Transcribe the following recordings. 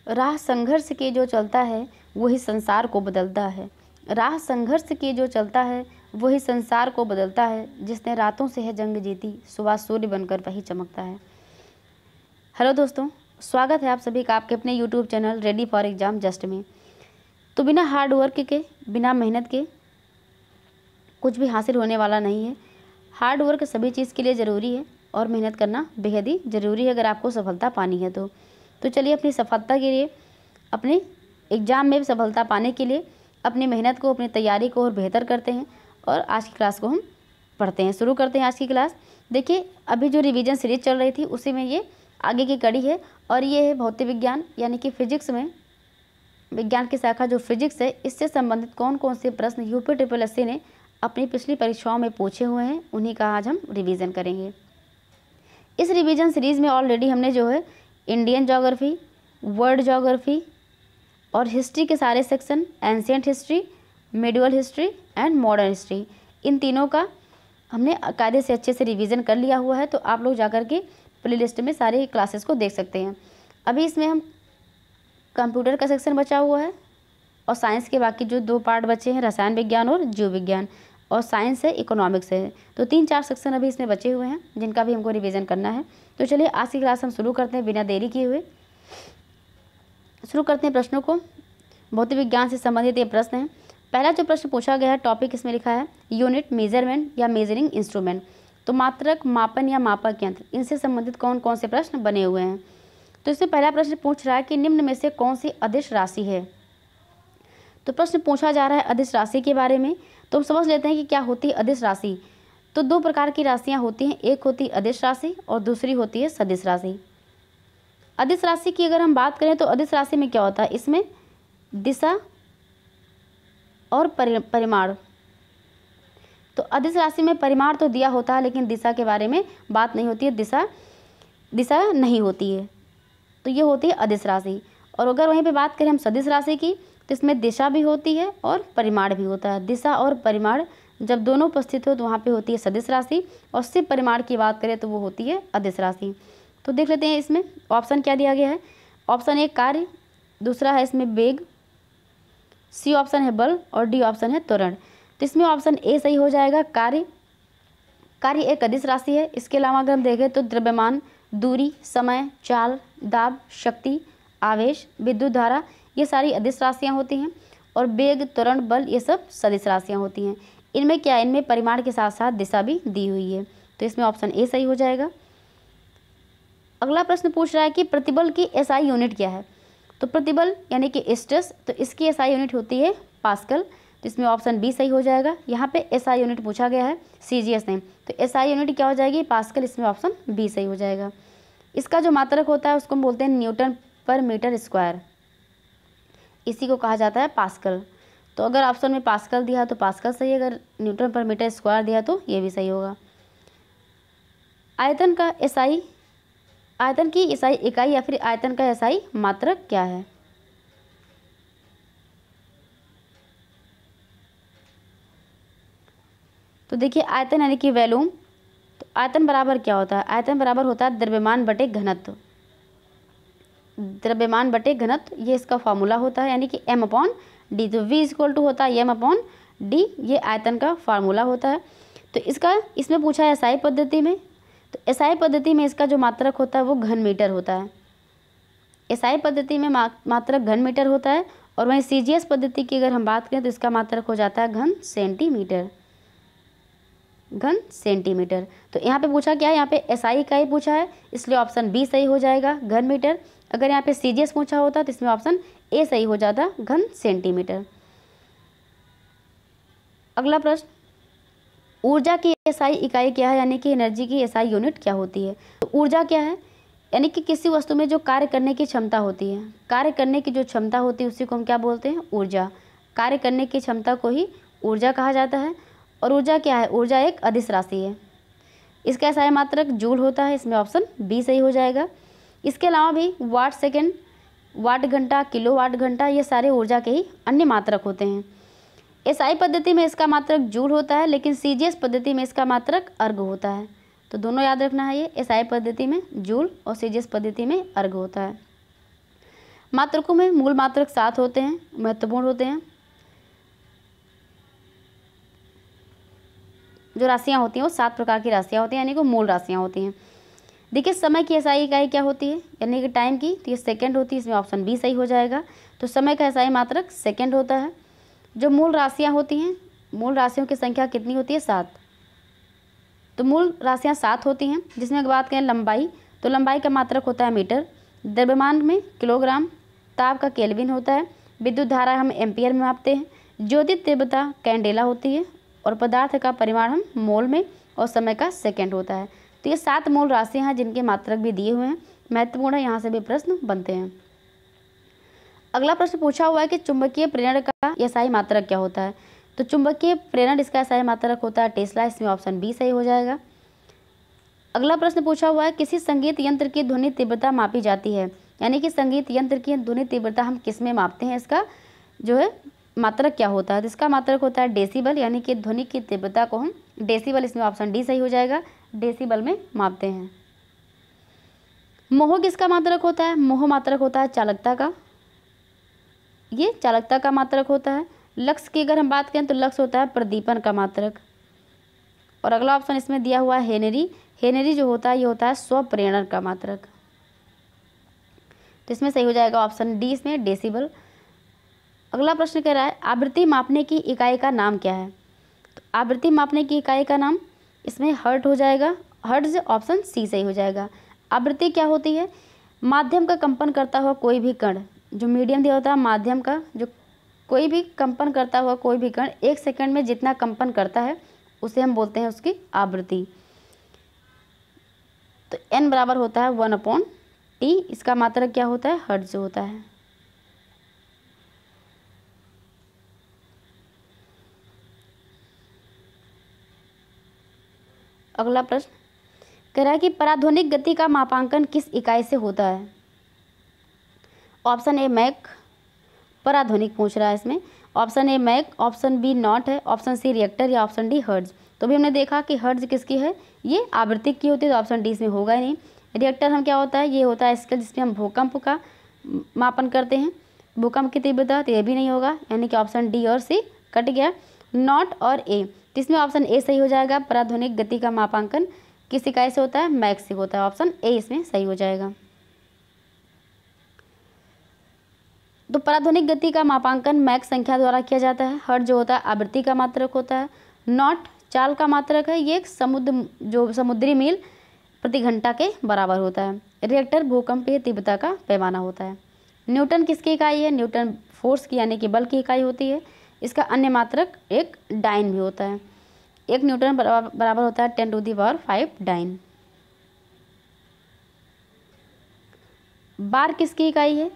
राह संघर्ष के जो चलता है वही संसार को बदलता है। राह संघर्ष के जो चलता है वही संसार को बदलता है। जिसने रातों से है जंग जीती, सुबह सूर्य बनकर वही चमकता है। हेलो दोस्तों, स्वागत है आप सभी का आपके अपने YouTube channel ready for exam just में। तो बिना हार्ड वर्क के, बिना मेहनत के कुछ भी हासिल होने वाला नहीं है। हार्ड वर्क सभी चीज़ के लिए ज़रूरी है और मेहनत करना बेहद ही ज़रूरी है अगर आपको सफलता पानी है तो चलिए अपनी सफलता के लिए, अपने एग्ज़ाम में सफलता पाने के लिए अपनी मेहनत को, अपनी तैयारी को और बेहतर करते हैं और आज की क्लास को हम पढ़ते हैं। शुरू करते हैं आज की क्लास। देखिए, अभी जो रिवीजन सीरीज चल रही थी उसी में ये आगे की कड़ी है और ये है भौतिक विज्ञान यानी कि फिजिक्स में, विज्ञान की शाखा जो फिजिक्स है, इससे संबंधित कौन कौन से प्रश्न यूपी ट्रिपल एस सी ने अपनी पिछली परीक्षाओं में पूछे हुए हैं, उन्हीं का आज हम रिवीजन करेंगे। इस रिवीजन सीरीज़ में ऑलरेडी हमने जो है इंडियन ज्योग्राफी, वर्ल्ड ज्योग्राफी और हिस्ट्री के सारे section, ancient history, medieval history and modern history, इन तीनों का हमने कायदे से अच्छे से रिवीजन कर लिया हुआ है। तो आप लोग जाकर के प्लेलिस्ट में सारे क्लासेस को देख सकते हैं। अभी इसमें हम कंप्यूटर का सेक्शन बचा हुआ है और साइंस के बाकी जो 2 पार्ट बचे हैं, रसायन विज्ञान और जीव विज्ञान, और साइंस है, इकोनॉमिक्स है। तो 3-4 सेक्शन अभी इसमें बचे हुए हैं जिनका भी हमको रिवीजन करना है। तो चलिए आज की क्लास हम शुरू करते हैं बिना देरी किए हुए। शुरू करते हैं प्रश्नों को। भौतिक विज्ञान से संबंधित ये प्रश्न है। पहला जो प्रश्न पूछा गया है, टॉपिक इसमें लिखा है यूनिट, मेजरमेंट या मेजरिंग इंस्ट्रूमेंट। तो मात्रक, मापन या मापक यंत्र, इनसे संबंधित कौन कौन से प्रश्न बने हुए हैं। तो इसमें पहला प्रश्न पूछ रहा है कि निम्न में से कौन सी अदिश राशि है। तो प्रश्न पूछा जा रहा है अदिश राशि के बारे में। तो हम समझ लेते हैं कि क्या होती है अदिश राशि। तो 2 प्रकार की राशियाँ होती हैं, एक होती है अदिश राशि और दूसरी होती है सदिश राशि। अदिश राशि की अगर हम बात करें तो अदिश राशि में क्या होता है, इसमें दिशा और परिमाण। तो अदिश राशि में परिमाण तो दिया होता है लेकिन दिशा के बारे में बात नहीं होती है, दिशा नहीं होती है। तो ये होती है अदिश राशि। और अगर वहीं पे बात करें हम सदिश राशि की, तो इसमें दिशा भी होती है और परिमाण भी होता है। दिशा और परिमाण जब दोनों उपस्थित हो तो वहाँ पे होती है सदिश राशि, और सिर्फ परिमाण की बात करें तो वो होती है अदिश राशि। तो देख लेते हैं इसमें ऑप्शन क्या दिया गया है। ऑप्शन ए कार्य, दूसरा है इसमें वेग, सी ऑप्शन है बल और डी ऑप्शन है त्वरण। तो इसमें ऑप्शन ए सही हो जाएगा, कार्य। कार्य एक अदिश राशि है। इसके अलावा अगर हम देखें तो द्रव्यमान, दूरी, समय, चाल, दाब, शक्ति, आवेश, विद्युत धारा, ये सारी अदिश राशियाँ होती हैं। और वेग, त्वरण, बल, ये सब सदिश राशियाँ होती हैं। इनमें क्या है, इनमें परिमाण के साथ साथ दिशा भी दी हुई है। तो इसमें ऑप्शन ए सही हो जाएगा। अगला प्रश्न पूछ रहा है कि प्रतिबल की एसआई यूनिट क्या है। तो प्रतिबल यानी कि स्ट्रेस, तो इसकी एसआई यूनिट होती है पास्कल। तो इसमें ऑप्शन बी सही हो जाएगा। यहाँ पे एसआई यूनिट पूछा गया है सीजीएस ने, तो एसआई यूनिट क्या हो जाएगी, पास्कल। इसमें ऑप्शन बी सही हो जाएगा। इसका जो मात्रक होता है उसको हम बोलते हैं न्यूटन पर मीटर स्क्वायर, इसी को कहा जाता है पास्कल। तो अगर ऑप्शन में पास्कल दिया है तो पास्कल सही है, अगर न्यूटन पर मीटर स्क्वायर दिया तो ये भी सही होगा। आयतन का एसआई, आयतन की एसआई इकाई या फिर आयतन का एसआई मात्रक क्या है। तो देखिए आयतन यानी कि वॉल्यूम। तो आयतन बराबर क्या होता है, आयतन बराबर होता है द्रव्यमान बटे घनत्व। द्रव्यमान बटे घनत्व, ये इसका फॉर्मूला होता है, यानी कि m/d। तो v = होता है m/d, ये आयतन का फार्मूला होता है। तो इसमें पूछा है एसआई पद्धति में। तो एसआई पद्धति में इसका जो मात्रक होता है वो घन मीटर होता है। एसआई पद्धति में मात्रक घन मीटर होता है। और वहीं सीजीएस पद्धति की अगर हम बात करें तो इसका मात्रक हो जाता है घन सेंटीमीटर, घन सेंटीमीटर। तो यहाँ पे पूछा क्या है, यहाँ पे एसआई इकाई पूछा है, इसलिए ऑप्शन बी सही हो जाएगा, घन मीटर। अगर यहाँ पे सीजीएस पूछा होता तो इसमें ऑप्शन ए सही हो जाता, घन सेंटीमीटर। अगला प्रश्न, ऊर्जा की एसआई इकाई क्या है, यानी कि एनर्जी की एसआई यूनिट क्या होती है। तो ऊर्जा क्या है, यानी कि किसी वस्तु में जो कार्य करने की क्षमता होती है, कार्य करने की जो क्षमता होती है उसी को हम क्या बोलते हैं, ऊर्जा। कार्य करने की क्षमता को ही ऊर्जा कहा जाता है। और ऊर्जा क्या है, ऊर्जा एक अदिश राशि है। इसका एसआई मात्रक जूल होता है, इसमें ऑप्शन बी सही हो जाएगा। इसके अलावा भी वाट सेकेंड, वाट घंटा, किलोवाट घंटा, ये सारे ऊर्जा के ही अन्य मात्रक होते हैं। एसआई पद्धति में इसका मात्रक जूल होता है, लेकिन सीजीएस पद्धति में इसका मात्रक अर्ग होता है। तो दोनों याद रखना है, ये एसआई पद्धति में जूल और सीजीएस पद्धति में अर्ग होता है। मात्रकों में मूल मात्रक 7 होते हैं, महत्वपूर्ण होते हैं। जो राशियाँ होती हैं वो 7 प्रकार की राशियाँ होती हैं, यानी कि मूल राशियाँ होती हैं। देखिए समय की एसआई इकाई क्या होती है, यानी कि टाइम की, तो ये सेकंड होती है, इसमें ऑप्शन बी सही हो जाएगा। तो समय का एसआई मात्रक सेकंड होता है। जो मूल राशियाँ होती हैं, मूल राशियों की संख्या कितनी होती है, 7। तो मूल राशियाँ 7 होती हैं, जिसमें अगर बात करें लंबाई, तो लंबाई का मात्रक होता है मीटर, द्रव्यमान में किलोग्राम, ताप का केल्विन होता है, विद्युत धारा हम एम्पियर में मापते हैं, ज्योति तीव्रता कैंडेला होती है, और पदार्थ का परिमाण हम मोल में, और समय का सेकंड होता है। तो ये 7 मूल राशियाँ हैं जिनके मात्रक भी दिए हुए हैं, महत्वपूर्ण है, यहाँ से भी प्रश्न बनते हैं। अगला प्रश्न पूछा हुआ है कि चुंबकीय प्रेरण का एसआई मात्रक क्या होता है। तो चुंबकीय प्रेरण इसका एसआई मात्रक होता है टेस्ला, इसमें ऑप्शन बी सही हो जाएगा। अगला प्रश्न पूछा हुआ है किसी संगीत यंत्र की ध्वनि तीव्रता मापी जाती है, यानी कि संगीत यंत्र की ध्वनि तीव्रता हम किस में मापते हैं, इसका जो है मात्रक क्या होता है। तो इसका मात्रक होता है डेसिबल, यानी कि ध्वनि की तीव्रता को हम डेसिबल, इसमें ऑप्शन डी सही हो जाएगा, डेसिबल में मापते हैं। मोह किसका मात्रक होता है, मोह मात्रक होता है चालकता का, ये चालकता का मात्रक होता है। लक्स की अगर हम बात करें तो लक्स होता है प्रदीपन का मात्रक। और अगला ऑप्शन इसमें दिया हुआ है हेनरी, हेनरी जो होता है ये होता है स्वप्रेरण का मात्रक। तो इसमें सही हो जाएगा ऑप्शन डी, इसमें डेसिबल। अगला प्रश्न कह रहा है आवृत्ति मापने की इकाई का नाम क्या है। तो आवृत्ति मापने की इकाई का नाम इसमें हर्ट हो जाएगा, हर्ट्ज, ऑप्शन सी सही हो जाएगा। आवृत्ति क्या होती है, माध्यम का कंपन करता हुआ कोई भी कण, जो मीडियम दिया होता है माध्यम का, जो कोई भी कंपन करता हुआ कोई भी कण 1 सेकंड में जितना कंपन करता है उसे हम बोलते हैं उसकी आवृत्ति। तो n बराबर होता है 1/t, इसका मात्रक क्या होता है, हर्ट्ज होता है। अगला प्रश्न कह रहा है कि पराध्वनिक गति का मापांकन किस इकाई से होता है। ऑप्शन ए मैक, पराध्वनिक पूछ रहा है इसमें, option A Mach, option B knot है, ऑप्शन सी रिएक्टर, या ऑप्शन डी हर्ट्ज। तो भी हमने देखा कि हर्ट्ज किसकी है, ये आवृत्ति की होती है, तो ऑप्शन डी इसमें होगा ही नहीं। रिएक्टर हम क्या होता है, ये होता है स्केल जिसमें हम भूकंप का मापन करते हैं, भूकंप की तीव्रता, तो ये भी नहीं होगा, यानी कि ऑप्शन डी और सी कट गया। नॉट और ए, तो इसमें ऑप्शन ए सही हो जाएगा, पराध्वनिक गति का मापांकन किस इकाई से होता है, मैक से होता है, ऑप्शन ए इसमें सही हो जाएगा। तो पराध्वनिक गति का मापांकन मैक संख्या द्वारा किया जाता है। हर्ट्ज जो होता है आवृत्ति का मात्रक होता है। नॉट चाल का मात्रक है, ये एक समुद्री मील प्रति घंटा के बराबर होता है। रिएक्टर भूकंपीय तीव्रता का पैमाना होता है। न्यूटन किसकी इकाई है, न्यूटन फोर्स की यानी कि बल की इकाई होती है। इसका अन्य मात्रक एक डाइन भी होता है। 1 न्यूटन बराबर होता है 10⁵ डाइन। बार किसकी इकाई है,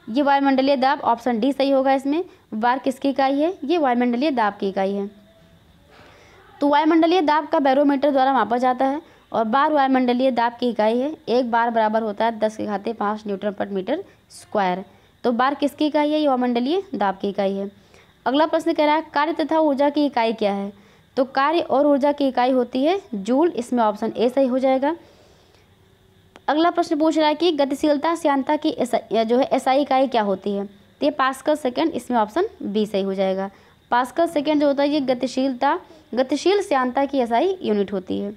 ये वायुमंडलीय दाब, ऑप्शन डी सही होगा इसमें। बार किसकी इकाई है, ये वायुमंडलीय दाब की इकाई है। तो वायुमंडलीय दाब का बैरोमीटर द्वारा मापा जाता है और बार वायुमंडलीय दाब की इकाई है। 1 बार बराबर होता है 10⁵ न्यूटन पर मीटर स्क्वायर। तो बार किसकी इकाई है, ये वायुमंडलीय दाब की इकाई है। अगला प्रश्न कह रहा है कार्य तथा ऊर्जा की इकाई क्या है। तो कार्य और ऊर्जा की इकाई होती है जूल, इसमें ऑप्शन ए सही हो जाएगा। अगला प्रश्न पूछ रहा है कि गतिशीलता श्यानता की जो है एसआई इकाई क्या होती है। तो ये पास्कल सेकंड, इसमें ऑप्शन बी सही हो जाएगा। पास्कल सेकंड जो होता है ये गतिशील श्यानता की एसआई यूनिट होती है।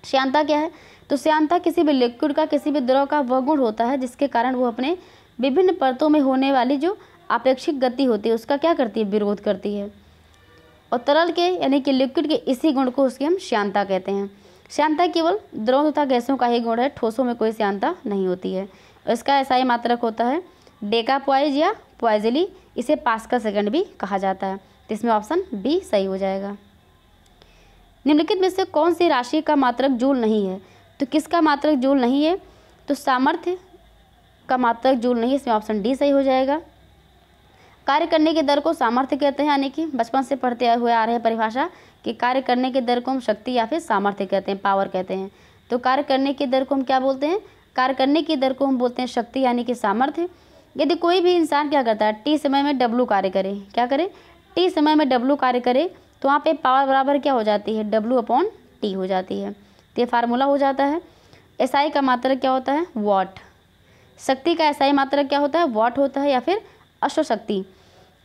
श्यानता क्या है, तो श्यानता किसी भी लिक्विड का, किसी भी द्रव का वह गुण होता है जिसके कारण वो अपने विभिन्न परतों में होने वाली जो आपेक्षिक गति होती है उसका क्या करती है, विरोध करती है। और तरल के यानी कि लिक्विड के इसी गुण को उसकी हम श्यानता कहते हैं। श्यानता केवल द्रव तथा गैसों का ही गुण है, ठोसों में कोई श्यानता नहीं होती है। इसका एसआई मात्रक होता है डेकापॉइज या पॉइजली, इसे पास्कल सेकंड भी कहा जाता है। तो इसमें ऑप्शन बी सही हो जाएगा। निम्नलिखित में से कौन सी राशि का मात्रक जूल नहीं है। तो किसका मात्रक जूल नहीं है, तो सामर्थ्य का मात्रक जूल नहीं है, इसमें ऑप्शन डी सही हो जाएगा। कार्य करने की दर को सामर्थ्य कहते हैं, यानी कि बचपन से पढ़ते हुए आ रहे हैं परिभाषा कि कार्य करने की दर को हम शक्ति या फिर सामर्थ्य कहते हैं, पावर कहते हैं। तो कार्य करने की दर को हम क्या बोलते हैं, कार्य करने की दर को हम बोलते हैं शक्ति यानी कि सामर्थ्य। यदि कोई भी इंसान क्या करता है, टी समय में डब्लू कार्य करे, क्या करे, टी समय में डब्लू कार्य करे, तो वहाँ पे पावर बराबर क्या हो जाती है, W/T हो जाती है। तो ये फार्मूला हो जाता है। एसआई का मात्रक क्या होता है, वॉट। शक्ति का एसआई मात्रक क्या होता है, वाट होता है या फिर अश्वशक्ति।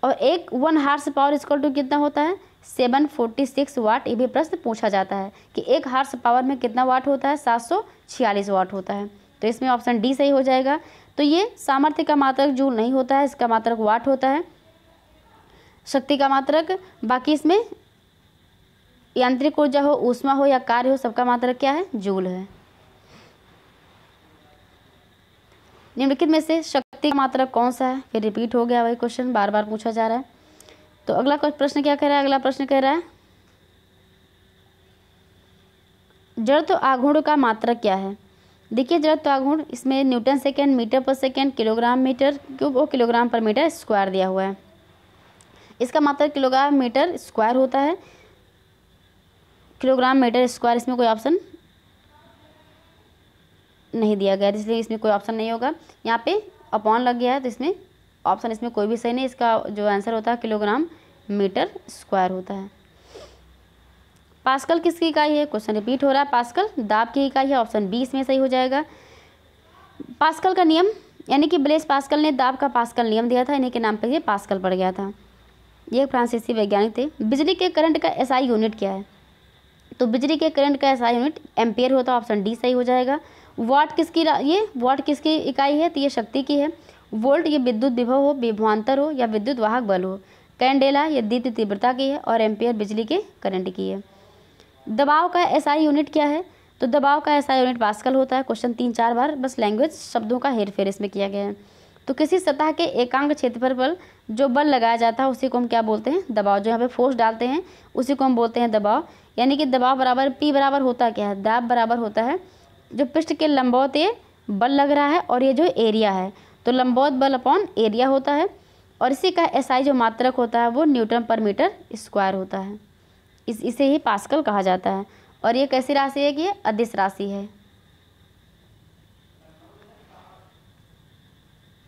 और एक 1 हार्स पावर इक्वल टू कितना होता है, 746 वाट। ये भी प्रश्न पूछा जाता है कि 1 हार्स पावर में कितना वाट होता है, 746 वाट होता है। तो इसमें ऑप्शन डी सही हो जाएगा। तो ये सामर्थ्य का मात्रक जूल नहीं होता है, इसका मात्रक वाट होता है, शक्ति का मात्रक। बाकी इसमें यांत्रिक ऊर्जा हो, ऊष्मा हो या कार्य हो, सबका मात्रक क्या है, जूल है। निम्नलिखित में से शक्ति का मात्रक कौन सा है, फिर रिपीट हो गया वही क्वेश्चन, बार बार पूछा जा रहा है। तो अगला प्रश्न क्या कह रहा है, अगला प्रश्न कह रहा है जड़त्व आघूर्ण का मात्रक क्या है। देखिए जड़त्व आघूर्ण, इसमें न्यूटन सेकेंड, मीटर पर सेकेंड, किलोग्राम मीटर क्यूब और किलोग्राम पर मीटर स्क्वायर दिया हुआ है। इसका मात्रक किलोग्राम मीटर स्क्वायर होता है, किलोग्राम मीटर स्क्वायर। इसमें कोई ऑप्शन नहीं दिया गया, इसलिए इसमें कोई ऑप्शन नहीं होगा। यहाँ पे अपॉन लग गया है, तो इसमें ऑप्शन इसमें कोई भी सही नहीं। इसका जो आंसर होता है किलोग्राम मीटर स्क्वायर होता है। पास्कल किसकी इकाई है, क्वेश्चन रिपीट हो रहा है। पास्कल दाब की इकाई है, ऑप्शन बी इसमें सही हो जाएगा। पास्कल का नियम, यानी कि ब्लेस पास्कल ने दाब का पास्कल नियम दिया था, इन्हीं के नाम पर ये पास्कल पड़ गया था। ये फ्रांसीसी वैज्ञानिक थे। बिजली के करंट का एसआई यूनिट क्या है, तो बिजली के करंट का एसआई यूनिट एम्पियर होता है, ऑप्शन डी सही हो जाएगा। वाट किसकी, ये वाट किसकी इकाई है, तो ये शक्ति की है। वोल्ट ये विद्युत विभव हो, विभवांतर हो या विद्युत वाहक बल हो। कैंडेला ये दीप्त तीव्रता की है और एम्पियर बिजली के करंट की है। दबाव का एसआई यूनिट क्या है, तो दबाव का एसआई यूनिट पास्कल होता है। क्वेश्चन 3-4 बार बस लैंग्वेज शब्दों का हेरफेर इसमें किया गया है। तो किसी सतह के एकांक क्षेत्रफल पर जो बल लगाया जाता है उसी को हम क्या बोलते हैं, दबाव। जो यहाँ पे फोर्स डालते हैं उसी को हम बोलते हैं दबाव। यानी कि दबाव बराबर पी बराबर होता क्या है, दाब बराबर होता है जो पृष्ठ के लंबवत ये बल लग रहा है और ये जो एरिया है, तो लंबवत बल अपॉन एरिया होता है। और इसी का एसआई जो मात्रक होता है वो न्यूटन पर मीटर स्क्वायर होता है। इसे ही पास्कल कहा जाता है। और ये कैसी राशि है कि ये अदिश राशि है।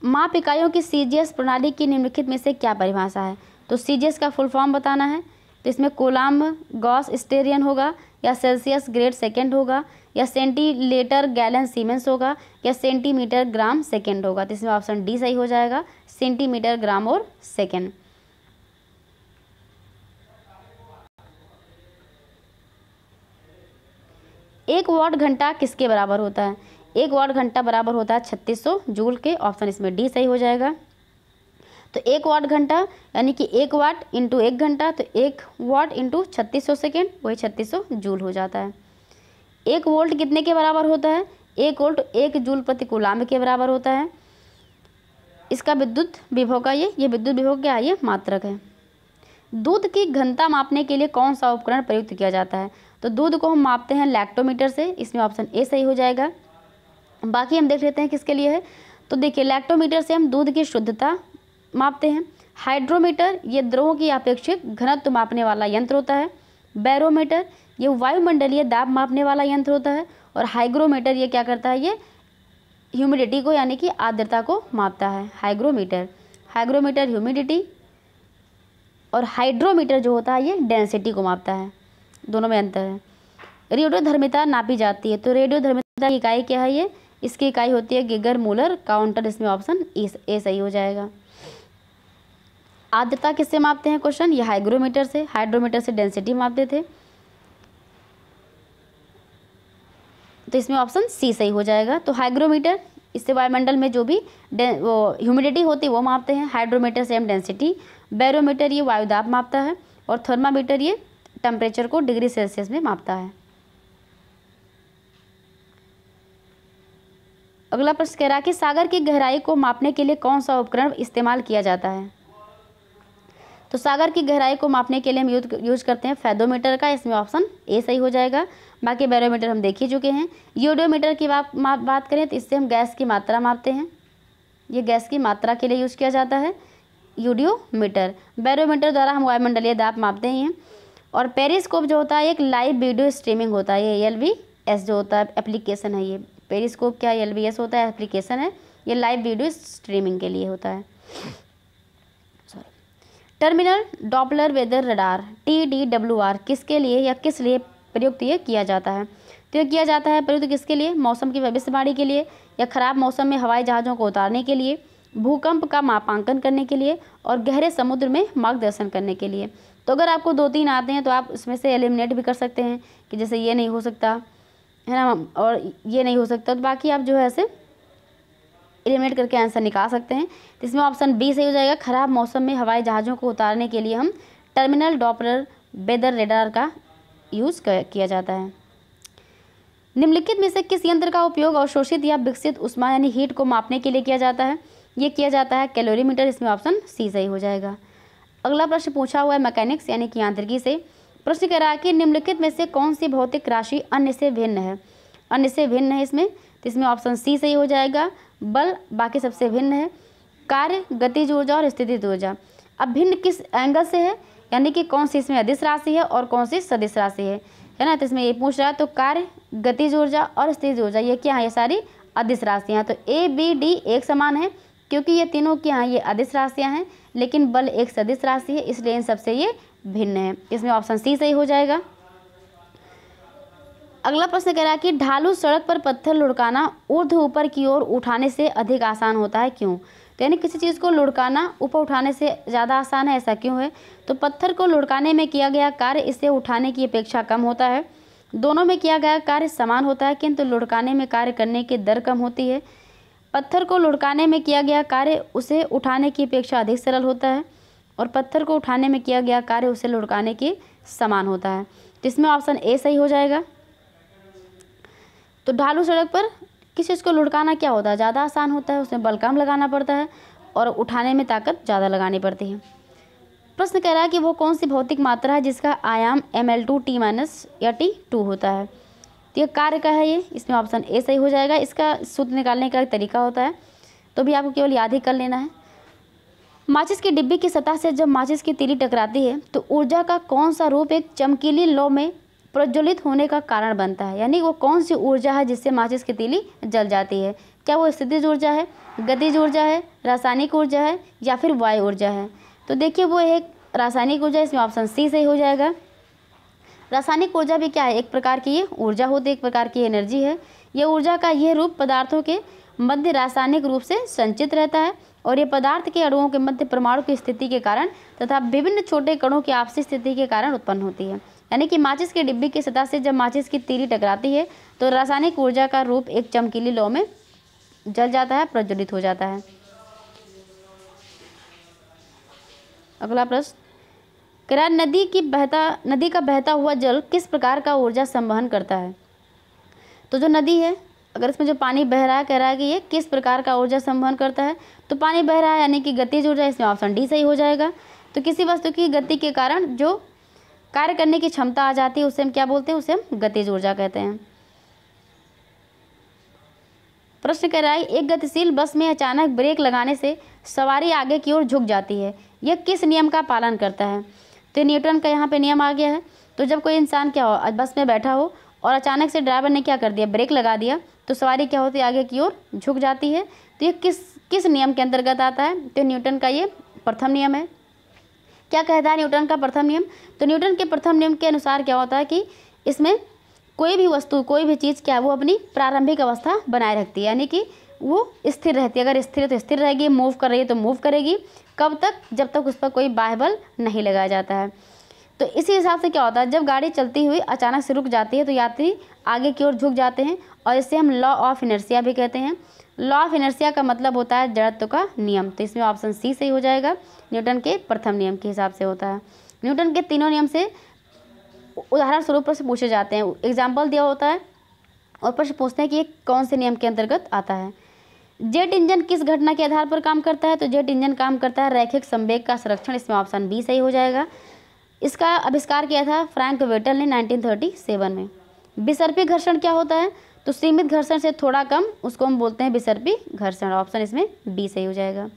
माप इकाइयों की सीजीएस प्रणाली की निम्नलिखित में से क्या परिभाषा है, तो सीजीएस का फुल फॉर्म बताना है। तो इसमें कोलाम्ब गॉस स्टेरियन होगा या सेल्सियस ग्रेड सेकेंड होगा या सेंटीलीटर गैलन सीमेंस होगा या सेंटीमीटर ग्राम सेकेंड होगा। तो इसमें ऑप्शन डी सही हो जाएगा, सेंटीमीटर ग्राम और सेकेंड। एक वाट घंटा किसके बराबर होता है, एक वाट घंटा बराबर होता है 3600 जूल के। ऑप्शन इसमें डी सही हो जाएगा। तो एक वाट घंटा यानी कि 1 वाट इंटू 1 घंटा, तो 1 वाट इंटू 3600 सेकेंड, वही 3600 जूल हो जाता है। 1 वोल्ट कितने के बराबर होता है, 1 वोल्ट 1 जूल प्रति कूलाम्ब के बराबर होता है। इसका विद्युत विभव का ये विद्युत विभव क्या है, ये मात्रक है। दूध की घनता मापने के लिए कौन सा उपकरण प्रयुक्त किया जाता है, तो दूध को हम मापते हैं लैक्टोमीटर से। इसमें ऑप्शन ए सही हो जाएगा। बाकी हम देख लेते हैं किसके लिए है। तो देखिए लैक्टोमीटर से हम दूध की शुद्धता मापते हैं। हाइड्रोमीटर ये द्रवों की अपेक्षित घनत्व मापने वाला यंत्र होता है। बैरोमीटर ये वायुमंडलीय दाब मापने वाला यंत्र होता है। और हाइग्रोमीटर ये क्या करता है, ये ह्यूमिडिटी को यानी कि आर्द्रता को मापता है। हाइग्रोमीटर ह्यूमिडिटी और हाइड्रोमीटर जो होता है ये डेंसिटी को मापता है, दोनों में अंतर है। रेडियोधर्मिता नापी जाती है, तो रेडियोधर्मिता की इकाई क्या है, ये इसकी इकाई होती है गिगर मूलर काउंटर। इसमें ऑप्शन ए सही हो जाएगा। आर्द्रता किससे मापते हैं क्वेश्चन, ये हाइग्रोमीटर से। हाइड्रोमीटर से डेंसिटी मापते थे, तो इसमें ऑप्शन सी सही हो जाएगा। तो हाइग्रोमीटर इससे वायुमंडल में जो भी वो ह्यूमिडिटी होती है वो मापते हैं। हाइड्रोमीटर से हम डेंसिटी, बैरोमीटर ये वायुदाब मापता है और थर्मामीटर ये टेम्परेचर को डिग्री सेल्सियस में मापता है। अगला प्रश्न कह रहा है कि सागर की गहराई को मापने के लिए कौन सा उपकरण इस्तेमाल किया जाता है, तो सागर की गहराई को मापने के लिए हम यूज करते हैं फेदोमीटर का। इसमें ऑप्शन ए सही हो जाएगा। बाकी बैरोमीटर हम देख ही चुके हैं। यूडोमीटर की बात करें तो इससे हम गैस की मात्रा मापते हैं, ये गैस की मात्रा के लिए यूज किया जाता है यूडियोमीटर। बैरोमीटर द्वारा हम वायुमंडलीय दाब मापते हैं। और पेरिस्कोप जो होता है एक लाइव वीडियो स्ट्रीमिंग होता है, ये LVS जो होता है एप्लीकेशन है। ये पेरिस्कोप क्या LVS होता है, एप्लीकेशन है, ये लाइव वीडियो स्ट्रीमिंग के लिए होता है। Terminal Doppler weather radar TDWR किसके लिए या किस लिए प्रयुक्त ये किया जाता है, तो ये किया जाता है प्रयुक्त किसके लिए, मौसम की भविष्यवाणी के लिए या खराब मौसम में हवाई जहाज़ों को उतारने के लिए, भूकंप का मापांकन करने के लिए और गहरे समुद्र में मार्गदर्शन करने के लिए। तो अगर आपको 2-3 आते हैं तो आप इसमें से एलिमिनेट भी कर सकते हैं कि जैसे ये नहीं हो सकता है ना, और ये नहीं हो सकता, तो बाकी आप जो है ऐसे एलिमिनेट करके आंसर निकाल सकते हैं। तो इसमें ऑप्शन बी सही हो जाएगा। खराब मौसम में हवाई जहाज़ों को उतारने के लिए हम टर्मिनल डॉपलर वेदर रेडार का यूज़ किया जाता है। निम्नलिखित में से किस यंत्र का उपयोग अवशोषित या विकसित ऊष्मा यानी हीट को मापने के लिए किया जाता है? ये किया जाता है कैलोरीमीटर। इसमें ऑप्शन सी सही हो जाएगा। अगला प्रश्न पूछा हुआ है मैकेनिक्स यानी कि यांत्रिकी से। प्रश्न कह रहा है कि निम्नलिखित में से कौन सी भौतिक राशि अन्य से भिन्न है? अन्य से भिन्न है इसमें, तो इसमें ऑप्शन सी सही हो जाएगा। बल बाकी सबसे भिन्न है। कार्य, गतिज ऊर्जा और स्थितिज ऊर्जा। अब भिन्न किस एंगल से है, यानी कि कौन सी इसमें अदिश राशि है और कौन सी सदिश राशि है ना। तो इसमें ये पूछ रहा है, तो कार्य, गतिज ऊर्जा और स्थितिज ऊर्जा ये क्या है? ये सारी अदिश राशियाँ। तो ए बी डी एक समान है क्योंकि ये तीनों क्या हैं? ये अदिश राशियाँ हैं, लेकिन बल एक सदिश राशि है, इसलिए इन सबसे ये भिन्न है। इसमें ऑप्शन सी सही हो जाएगा। अगला प्रश्न कह रहा है कि ढालू सड़क पर पत्थर लुढ़काना ऊर्ध्व ऊपर की ओर उठाने से अधिक आसान होता है, क्यों? तो यानी किसी चीज़ को लुढ़काना ऊपर उठाने से ज़्यादा आसान है, ऐसा क्यों है? तो पत्थर को लुढ़काने में किया गया कार्य इसे उठाने की अपेक्षा कम होता है। दोनों में किया गया कार्य समान होता है, किंतु लुढ़काने में कार्य करने की दर कम होती है। पत्थर को लुढ़काने में किया गया कार्य उसे उठाने की अपेक्षा अधिक सरल होता है, और पत्थर को उठाने में किया गया कार्य उसे लुढ़काने के समान होता है। तो इसमें ऑप्शन ए सही हो जाएगा। तो ढालू सड़क पर किस चीज़ को लुढ़काना क्या होता है? ज़्यादा आसान होता है, उसमें बल कम लगाना पड़ता है और उठाने में ताकत ज़्यादा लगानी पड़ती है। प्रश्न कह रहा है कि वो कौन सी भौतिक मात्रा है जिसका आयाम ml2 t- या t2 होता है? तो ये कार्य का है ये, इसमें ऑप्शन ए सही हो जाएगा। इसका सूत्र निकालने का एक तरीका होता है, तो भी आपको केवल याद ही कर लेना है। माचिस की डिब्बी की सतह से जब माचिस की तीली टकराती है तो ऊर्जा का कौन सा रूप एक चमकीली लौ में प्रज्वलित होने का कारण बनता है? यानी वो कौन सी ऊर्जा है जिससे माचिस की तीली जल जाती है? क्या वो स्थितिज ऊर्जा है, गतिज ऊर्जा है, रासायनिक ऊर्जा है या फिर वायु ऊर्जा है? तो देखिए वो एक रासायनिक ऊर्जा, इसमें ऑप्शन सी सही हो जाएगा। रासायनिक ऊर्जा भी क्या है? एक प्रकार की ये ऊर्जा होती है, एक प्रकार की एनर्जी है। ये ऊर्जा का यह रूप पदार्थों के मध्य रासायनिक रूप से संचित रहता है, और ये पदार्थ के अणुओं के मध्य परमाणु की स्थिति के कारण तथा विभिन्न छोटे कणों की आपसी स्थिति के कारण उत्पन्न होती है। यानी कि माचिस की डिब्बी की सतह से जब माचिस की तीली टकराती है तो रासायनिक ऊर्जा का रूप एक चमकीली लौ में जल जाता है, प्रज्वलित हो जाता है। अगला प्रश्न कह रहा है नदी का बहता हुआ जल किस प्रकार का ऊर्जा संवहन करता है? तो जो नदी है, अगर इसमें जो पानी बह रहा है, कह रहा है कि ये किस प्रकार का ऊर्जा संवहन करता है? तो पानी बह रहा है यानी कि गतिज ऊर्जा, इसमें ऑप्शन डी सही हो जाएगा। तो किसी वस्तु की गति के कारण जो कार्य करने की क्षमता आ जाती है उसे हम क्या बोलते हैं? उसे हम गतिज ऊर्जा कहते हैं। प्रश्न कह रहा है एक गतिशील बस में अचानक ब्रेक लगाने से सवारी आगे की ओर झुक जाती है, यह किस नियम का पालन करता है? तो न्यूटन का यहाँ पे नियम आ गया है। तो जब कोई इंसान क्या हो, बस में बैठा हो और अचानक से ड्राइवर ने क्या कर दिया, ब्रेक लगा दिया, तो सवारी क्या होती है, आगे की ओर झुक जाती है। तो ये किस नियम के अंतर्गत आता है? तो न्यूटन का ये प्रथम नियम है। क्या कहता है न्यूटन का प्रथम नियम? तो न्यूटन के प्रथम नियम के अनुसार क्या होता है कि इसमें कोई भी वस्तु, कोई भी चीज़ क्या है, वो अपनी प्रारंभिक अवस्था बनाए रखती है, यानी कि वो स्थिर रहती है। अगर स्थिर है तो स्थिर रहेगी, मूव कर रही है तो मूव करेगी। कब तक? जब तक उस पर कोई बाह्य बल नहीं लगाया जाता है। तो इसी हिसाब से क्या होता है, जब गाड़ी चलती हुई अचानक से रुक जाती है तो यात्री आगे की ओर झुक जाते हैं, और इसे हम लॉ ऑफ इनर्शिया भी कहते हैं। लॉ ऑफ इनर्शिया का मतलब होता है जड़त्व का नियम। तो इसमें ऑप्शन सी सही हो जाएगा, न्यूटन के प्रथम नियम के हिसाब से होता है। न्यूटन के तीनों नियम से उदाहरण स्वरूप से पूछे जाते हैं, एग्जाम्पल दिया होता है और प्रश्न पूछते हैं कि ये कौन से नियम के अंतर्गत आता है। जेट इंजन किस घटना के आधार पर काम करता है? तो जेट इंजन काम करता है रैखिक संवेग का संरक्षण, इसमें ऑप्शन बी सही हो जाएगा। इसका आविष्कार किया था फ्रैंक वेटल ने 1937 में। विसर्पी घर्षण क्या होता है? तो सीमित घर्षण से थोड़ा कम, उसको हम बोलते हैं विसर्पी घर्षण, ऑप्शन इसमें बी सही हो जाएगा।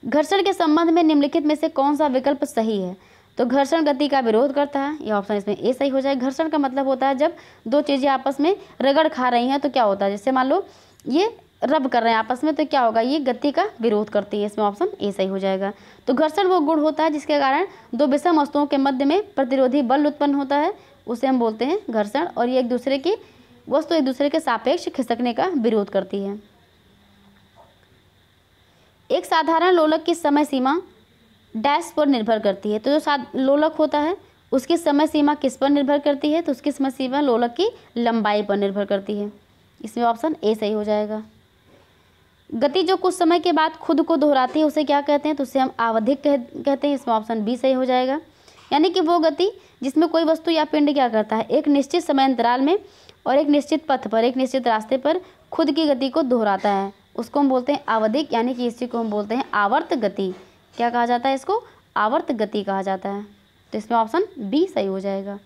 घर्षण के संबंध में निम्नलिखित में से कौन सा विकल्प सही है? तो घर्षण गति का विरोध करता है, यह ऑप्शन इसमें ए सही हो जाएगा। घर्षण का मतलब होता है जब दो चीज़ें आपस में रगड़ खा रही हैं तो क्या होता है, जैसे मान लो ये रब कर रहे हैं आपस में, तो क्या होगा, ये गति का विरोध करती है, इसमें ऑप्शन ए सही हो जाएगा। तो घर्षण वो गुण होता है जिसके कारण दो विषम वस्तुओं के मध्य में प्रतिरोधी बल उत्पन्न होता है, उसे हम बोलते हैं घर्षण, और ये एक दूसरे के सापेक्ष खिसकने का विरोध करती है। एक साधारण लोलक की समय सीमा डैश पर निर्भर करती है। तो जो लोलक होता है उसकी समय सीमा किस पर निर्भर करती है? तो उसकी समय सीमा लोलक की लंबाई पर निर्भर करती है। इसमें ऑप्शन ए सही हो जाएगा। गति जो कुछ समय के बाद खुद को दोहराती है उसे क्या कहते हैं? तो उसे हम आवधिक कहते हैं। इसमें ऑप्शन बी सही हो जाएगा। यानी कि वो गति जिसमें कोई वस्तु या पिंड क्या करता है, एक निश्चित समय अंतराल में और एक निश्चित पथ पर, एक निश्चित रास्ते पर खुद की गति को दोहराता है, उसको हम बोलते हैं आवधिक। यानी कि इसी को हम बोलते हैं आवर्त गति। क्या कहा जाता है इसको? आवर्त गति कहा जाता है। तो इसमें ऑप्शन बी सही हो जाएगा।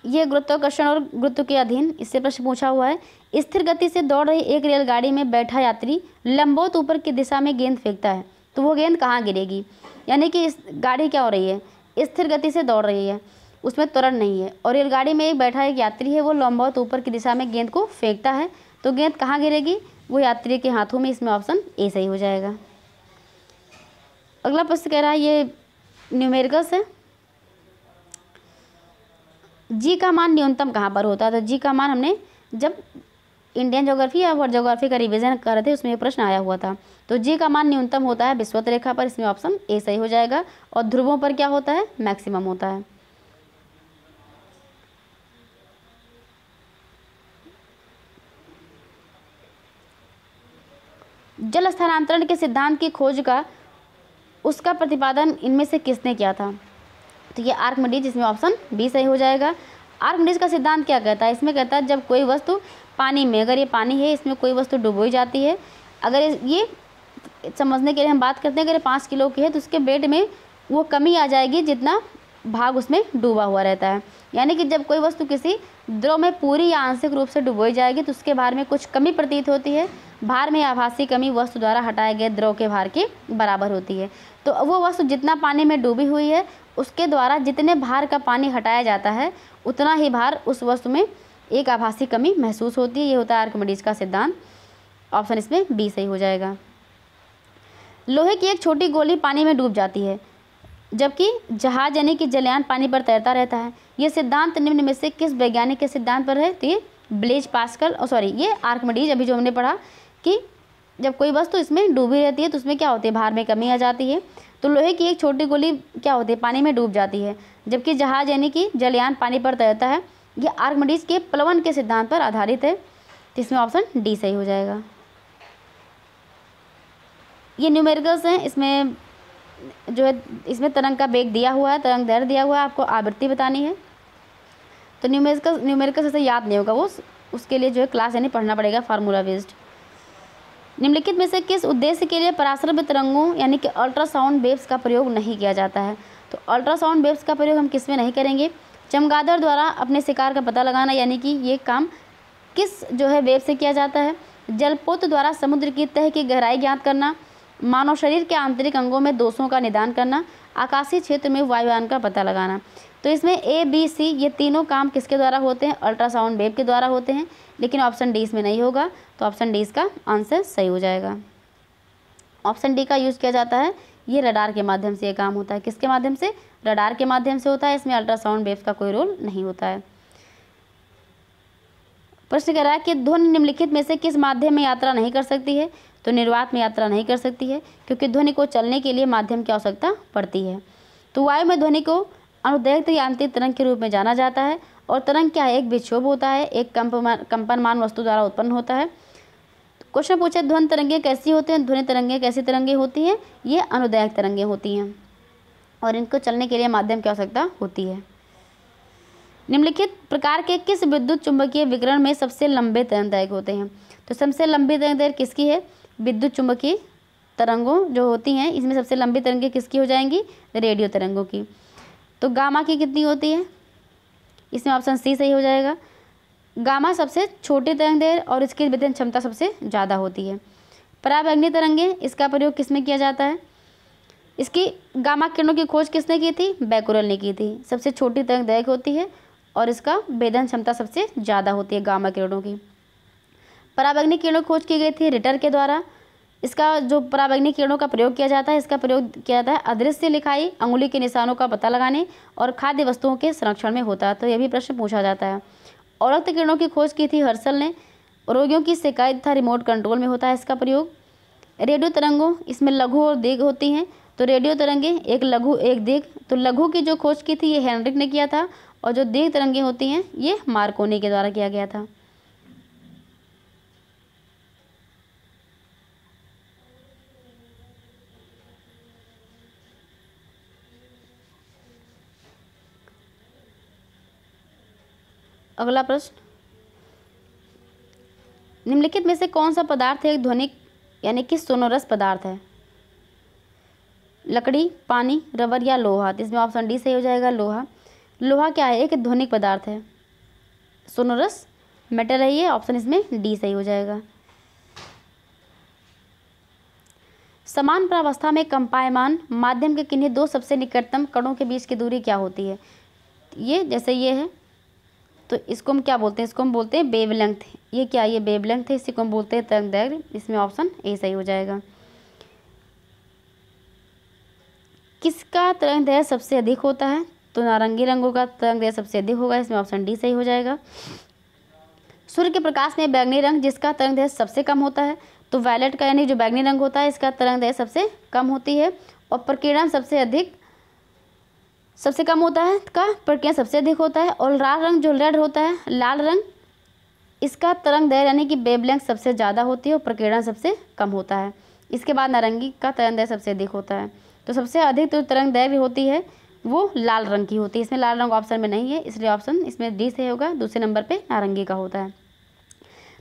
ये गुरुत्वाकर्षण और गुरुत्व के अधीन, इससे प्रश्न पूछा हुआ है। स्थिर गति से दौड़ रही एक रेलगाड़ी में बैठा यात्री लंबवत ऊपर की दिशा में गेंद फेंकता है, तो वो गेंद कहाँ गिरेगी? यानी कि इस गाड़ी क्या हो रही है, स्थिर गति से दौड़ रही है, उसमें त्वरण नहीं है, और रेलगाड़ी में एक बैठा एक यात्री है, वो लंबवत ऊपर की दिशा में गेंद को फेंकता है, तो गेंद कहाँ गिरेगी? वो यात्री के हाथों में। इसमें ऑप्शन ए सही हो जाएगा। अगला प्रश्न कह रहा है, ये न्यूमेरिकल्स है। जी का मान न्यूनतम कहाँ पर होता है? तो जी का मान हमने जब इंडियन ज्योग्राफी या वर्ल्ड ज्योग्राफी का रिवीजन कर रहे थे उसमें ये प्रश्न आया हुआ था। तो जी का मान न्यूनतम होता है विषुवत रेखा पर। इसमें ऑप्शन ए सही हो जाएगा। और ध्रुवों पर क्या होता है? मैक्सिमम होता है। जल स्थानांतरण के सिद्धांत की खोज का उसका प्रतिपादन इनमें से किसने किया था? तो ये आर्किमिडीज। इसमें ऑप्शन बी सही हो जाएगा। आर्किमिडीज का सिद्धांत क्या कहता है? इसमें कहता है जब कोई वस्तु पानी में, अगर ये पानी है, इसमें कोई वस्तु डुबोई जाती है, अगर ये समझने के लिए हम बात करते हैं, अगर 5 किलो की है तो उसके वेट में वो कमी आ जाएगी जितना भाग उसमें डूबा हुआ रहता है। यानी कि जब कोई वस्तु किसी द्रव में पूरी या आंशिक रूप से डुबोई जाएगी तो उसके भार में कुछ कमी प्रतीत होती है। भार में आभासी कमी वस्तु द्वारा हटाए गए द्रव के भार के बराबर होती है। तो वो वस्तु जितना पानी में डूबी हुई है उसके द्वारा जितने भार का पानी हटाया जाता है उतना ही भार उस वस्तु में एक आभासी कमी महसूस होती है। ये होता है आर्किमिडीज का सिद्धांत। ऑप्शन इसमें बी सही हो जाएगा। लोहे की एक छोटी गोली पानी में डूब जाती है जबकि जहाज यानी कि जलयान पानी पर तैरता रहता है। ये सिद्धांत निम्न में से किस वैज्ञानिक के सिद्धांत पर है? तो ये ब्लेज पास्कल, ये आर्किमिडीज। अभी जो हमने पढ़ा कि जब कोई वस्तु इसमें डूबी रहती है तो उसमें क्या होती है? भार में कमी आ जाती है। तो लोहे की एक छोटी गोली क्या होती है? पानी में डूब जाती है जबकि जहाज यानी कि जलयान पानी पर तैरता है। ये आर्किमिडीज के प्लवन के सिद्धांत पर आधारित है। तो इसमें ऑप्शन डी सही हो जाएगा। ये न्यूमेरिकल्स हैं। इसमें जो है इसमें तरंग का वेग दिया हुआ है, तरंग दैर्घ्य दिया हुआ है, आपको आवृत्ति बतानी है। तो न्यूमेरिकल्स ऐसे याद नहीं होगा, वो उसके लिए जो है क्लास यानी पढ़ना पड़ेगा, फार्मूला बेस्ड। निम्नलिखित में से किस उद्देश्य के लिए पराश्रव्य तरंगों यानी कि अल्ट्रासाउंड वेव्स का प्रयोग नहीं किया जाता है? तो अल्ट्रासाउंड वेव्स का प्रयोग हम किस में नहीं करेंगे? चमगादड़ द्वारा अपने शिकार का पता लगाना, यानी कि ये काम किस जो है वेव से किया जाता है? जलपोत द्वारा समुद्र की तह की गहराई ज्ञात करना, मानव शरीर के आंतरिक अंगों में दोषों का निदान करना, आकाशीय क्षेत्र में वायुयान का पता लगाना। तो इसमें ए बी सी ये तीनों काम किसके द्वारा होते हैं? अल्ट्रासाउंड वेव के द्वारा होते हैं। लेकिन ऑप्शन डी इसमें नहीं होगा, तो ऑप्शन डी इसका आंसर सही हो जाएगा। ऑप्शन डी का यूज़ किया जाता है, ये रडार के माध्यम से ये काम होता है। किसके माध्यम से? रडार के माध्यम से होता है। इसमें अल्ट्रासाउंड वेव का कोई रोल नहीं होता है। प्रश्न कह रहा है कि ध्वनि निम्नलिखित में से किस माध्यम में यात्रा नहीं कर सकती है? तो निर्वात में यात्रा नहीं कर सकती है क्योंकि ध्वनि को चलने के लिए माध्यम की आवश्यकता पड़ती है। तो वायु में ध्वनि को अनुदैर्घ्य यांत्रिक तरंग के रूप में जाना जाता है। और तरंग क्या है? एक विक्षोभ होता है, एक कंपनमान वस्तु द्वारा उत्पन्न होता है। क्वेश्चन पूछे ध्वनि तरंगें कैसी होती हैं? ध्वनि तरंगें कैसी तरंगें होती हैं? ये अनुदैर्घ्य तरंगें होती हैं और इनको चलने के लिए माध्यम की आवश्यकता होती है। निम्नलिखित प्रकार के किस विद्युत चुंबकीय विकिरण में सबसे लंबे तरंगदैर्घ्य होते हैं? तो सबसे लंबी तरंगदैर्घ्य किसकी है? विद्युत चुंबकीय तरंगों जो होती हैं इसमें सबसे लंबी तरंगें किसकी हो जाएंगी? रेडियो तरंगों की। तो गामा की कितनी होती है? इसमें ऑप्शन सी सही हो जाएगा। गामा सबसे छोटी तरंगदैर्घ्य और इसकी विकिरण क्षमता सबसे ज़्यादा होती है। पराबैंगनी तरंगें, इसका प्रयोग किसमें किया जाता है? इसकी गामा किरणों की खोज किसने की थी? बैकुरल ने की थी। सबसे छोटी तरंगदैर्घ्य होती है और इसका भेदन क्षमता सबसे ज़्यादा होती है गामा किरणों की। पराबैंगनी किरणों की खोज की गई थी रिटर के द्वारा। इसका जो पराबैंगनी किरणों का प्रयोग किया जाता है, इसका प्रयोग किया जाता है अदृश्य लिखाई, अंगुली के निशानों का पता लगाने और खाद्य वस्तुओं के संरक्षण में होता है। तो यह भी प्रश्न पूछा जाता है। औरक्त किरणों की खोज की थी हर्शल ने। रोगियों की शिकायत था रिमोट कंट्रोल में होता है इसका प्रयोग। रेडियो तरंगों, इसमें लघु और दीर्घ होती हैं। तो रेडियो तरंगे एक लघु एक दीर्घ। तो लघु की जो खोज की थी ये हेनरिक ने किया था और जो दीर्घ तरंगे होती हैं ये मार्कोनी के द्वारा किया गया था। अगला प्रश्न, निम्नलिखित में से कौन सा पदार्थ एक ध्वनिक यानी कि सोनोरस पदार्थ है? लकड़ी, पानी, रबर या लोहा? तो इसमें ऑप्शन डी सही हो जाएगा, लोहा। लोहा क्या है? एक ध्वनिक पदार्थ है। सोनोरस मेटल है ये, ऑप्शन इसमें डी सही हो जाएगा। समान प्रावस्था में कंपायमान माध्यम के किन्हीं दो सबसे निकटतम कणों के बीच की दूरी क्या होती है? ये जैसे ये है तो इसको हम क्या बोलते हैं? इसको हम बोलते हैं वेवलेंथ। ये क्या? ये वेवलेंथ है, इसी को हम बोलते हैं तरंगदैर्घ्य। इसमें ऑप्शन ए सही हो जाएगा। किसका तरंगदैर्घ्य सबसे अधिक होता है? तो नारंगी रंगों का तरंगदैर्घ्य सबसे अधिक होगा। इसमें ऑप्शन डी सही हो जाएगा। सूर्य के प्रकाश में बैंगनी रंग जिसका तरंगदैर्घ्य सबसे कम होता है? तो वायलेट का यानी जो बैंगनी रंग होता है इसका तरंगदैर्घ्य सबसे कम होती है और प्रकीर्णन सबसे कम होता है, का प्रक्रिया सबसे अधिक होता है। और लाल रंग जो रेड होता है, लाल रंग, इसका तरंगदैर्घ्य यानी कि वेवलेंथ सबसे ज़्यादा होती है और प्रकीर्णन सबसे कम होता है। इसके बाद नारंगी का तरंगदैर्घ्य सबसे अधिक होता है। तो सबसे अधिक जो तरंगदैर्घ्य होती है वो लाल रंग की होती है। इसमें लाल रंग ऑप्शन में नहीं है, इसलिए ऑप्शन इसमें डी से होगा। दूसरे नंबर पर नारंगी का होता है।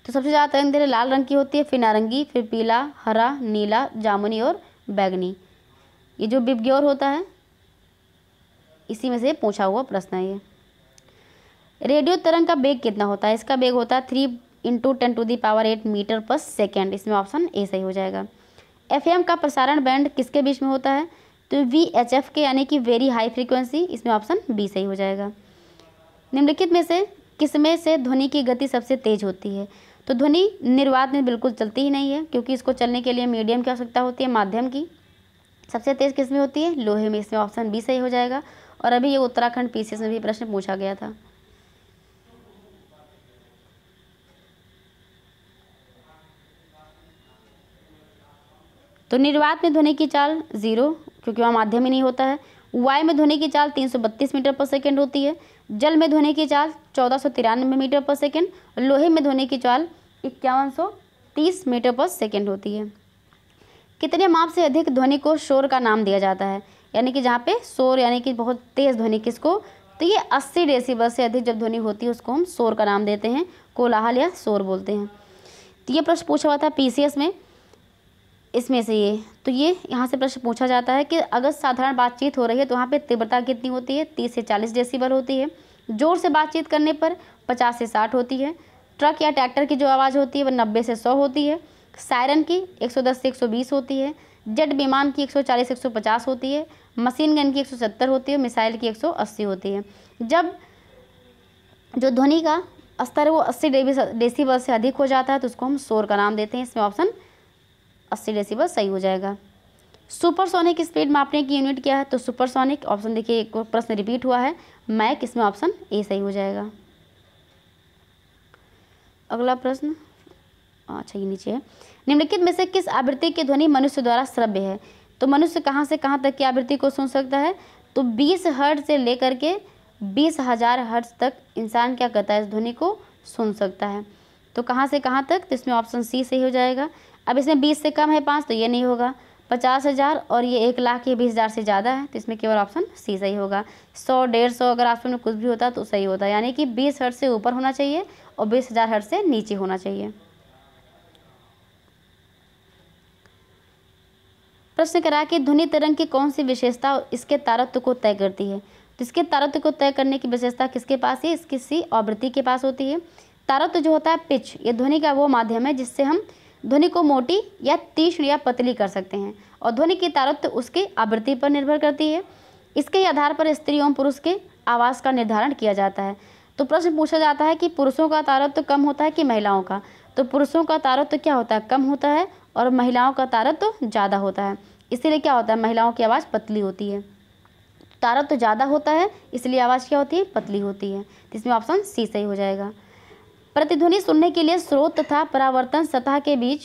तो सबसे ज़्यादा तरंगदैर्घ्य लाल रंग की होती है, फिर नारंगी, फिर पीला, हरा, नीला, जामुनी और बैगनी। ये जो बिबग्योर होता है इसी में से पूछा हुआ प्रश्न है ये। रेडियो तरंग का वेग कितना होता है? इसका वेग होता है 3 × 10⁸ मीटर पर सेकेंड। इसमें ऑप्शन ए सही हो जाएगा। एफएम का प्रसारण बैंड किसके बीच में होता है? तो VHF के यानी कि वेरी हाई फ्रीक्वेंसी। इसमें ऑप्शन बी सही हो जाएगा। निम्नलिखित में से किसमें से ध्वनि की गति सबसे तेज होती है? तो ध्वनि निर्वात में बिल्कुल चलती ही नहीं है, क्योंकि इसको चलने के लिए मीडियम की आवश्यकता होती है, माध्यम की। सबसे तेज किसमें होती है? लोहे में। इसमें ऑप्शन बी सही हो जाएगा। और अभी ये उत्तराखंड PCS में भी प्रश्न पूछा गया था। तो निर्वात में ध्वनि की चाल 0, क्योंकि वहाँ माध्यम ही नहीं होता है। वायु में ध्वनि की चाल 332 मीटर पर सेकेंड होती है। जल में ध्वनि की चाल 1493 मीटर पर सेकेंड। लोहे में ध्वनि की चाल 5130 मीटर पर सेकेंड होती है। कितने माप से अधिक ध्वनि को शोर का नाम दिया जाता है? यानी कि जहाँ पे शोर यानी कि बहुत तेज़ ध्वनि किसको? तो ये 80 डेसिबल से अधिक जब ध्वनि होती है उसको हम शोर का नाम देते हैं, कोलाहल या शोर बोलते हैं। तो ये प्रश्न पूछा हुआ था PCS में, इसमें से ये। तो ये यहाँ से प्रश्न पूछा जाता है कि अगर साधारण बातचीत हो रही है तो वहाँ पे तीव्रता कितनी होती है? 30 से 40 डेसिबल होती है। जोर से बातचीत करने पर 50 से 60 होती है। ट्रक या ट्रैक्टर की जो आवाज़ होती है वह 90 से 100 होती है। सायरन की 110 से 120 होती है। जेट विमान की 140 से 150 होती है। मशीन गन की 170 होती है। मिसाइल की 180 होती है। जब जो ध्वनि का स्तर वो 80 डेसिबल से अधिक हो जाता है तो उसको हम शोर का नाम देते हैं। इसमें ऑप्शन 80 डेसिबल सही हो जाएगा। सुपरसोनिक स्पीड मापने की यूनिट क्या है? तो सुपरसोनिक, ऑप्शन देखिए एक प्रश्न रिपीट हुआ है, मैक। इसमें ऑप्शन ए सही हो जाएगा। अगला प्रश्न, अच्छा ये नीचे है। निम्नलिखित में से किस आवृत्ति की ध्वनि मनुष्य द्वारा श्रव्य है? तो मनुष्य कहाँ से कहाँ तक की आवृत्ति को सुन सकता है? तो 20 हर्ट्ज से लेकर के 20,000 हर्ट्ज तक इंसान क्या करता है? इस ध्वनि को सुन सकता है। तो कहाँ से कहाँ तक? तो इसमें ऑप्शन सी सही हो जाएगा। अब इसमें 20 से कम है 5 तो ये नहीं होगा। 50,000 और ये 1,00,000 ये 20,000 से ज़्यादा है तो इसमें केवल ऑप्शन सी सही होगा। 100, 150 अगर आसपास में कुछ भी होता तो सही होता, यानी कि 20 हर्ट्ज से ऊपर होना चाहिए और 20,000 हर्ट्ज से नीचे होना चाहिए। प्रश्न करा कि ध्वनि तरंग की कौन सी विशेषता इसके तारत्व को तय करती है? तो इसके तारत्व को तय करने की विशेषता किसके पास है? इसकी सी आवृत्ति के पास होती है। तारत्व जो होता है पिच, ये ध्वनि का वो माध्यम है जिससे हम ध्वनि को मोटी या तीक्ष्ण या पतली कर सकते हैं और ध्वनि की तारत्व उसकी आवृत्ति पर निर्भर करती है। इसके आधार पर स्त्री एवं पुरुष के आवाज़ का निर्धारण किया जाता है। तो प्रश्न पूछा जाता है कि पुरुषों का तारत्व कम होता है कि महिलाओं का? तो पुरुषों का तारत्व क्या होता है? कम होता है और महिलाओं का तारत तो ज़्यादा होता है, इसीलिए क्या होता है, महिलाओं की आवाज़ पतली होती है। तारत तो ज़्यादा होता है इसलिए आवाज़ क्या होती है, पतली होती है। तो इसमें ऑप्शन सी सही हो जाएगा। प्रतिध्वनि सुनने के लिए स्रोत तथा परावर्तन सतह के बीच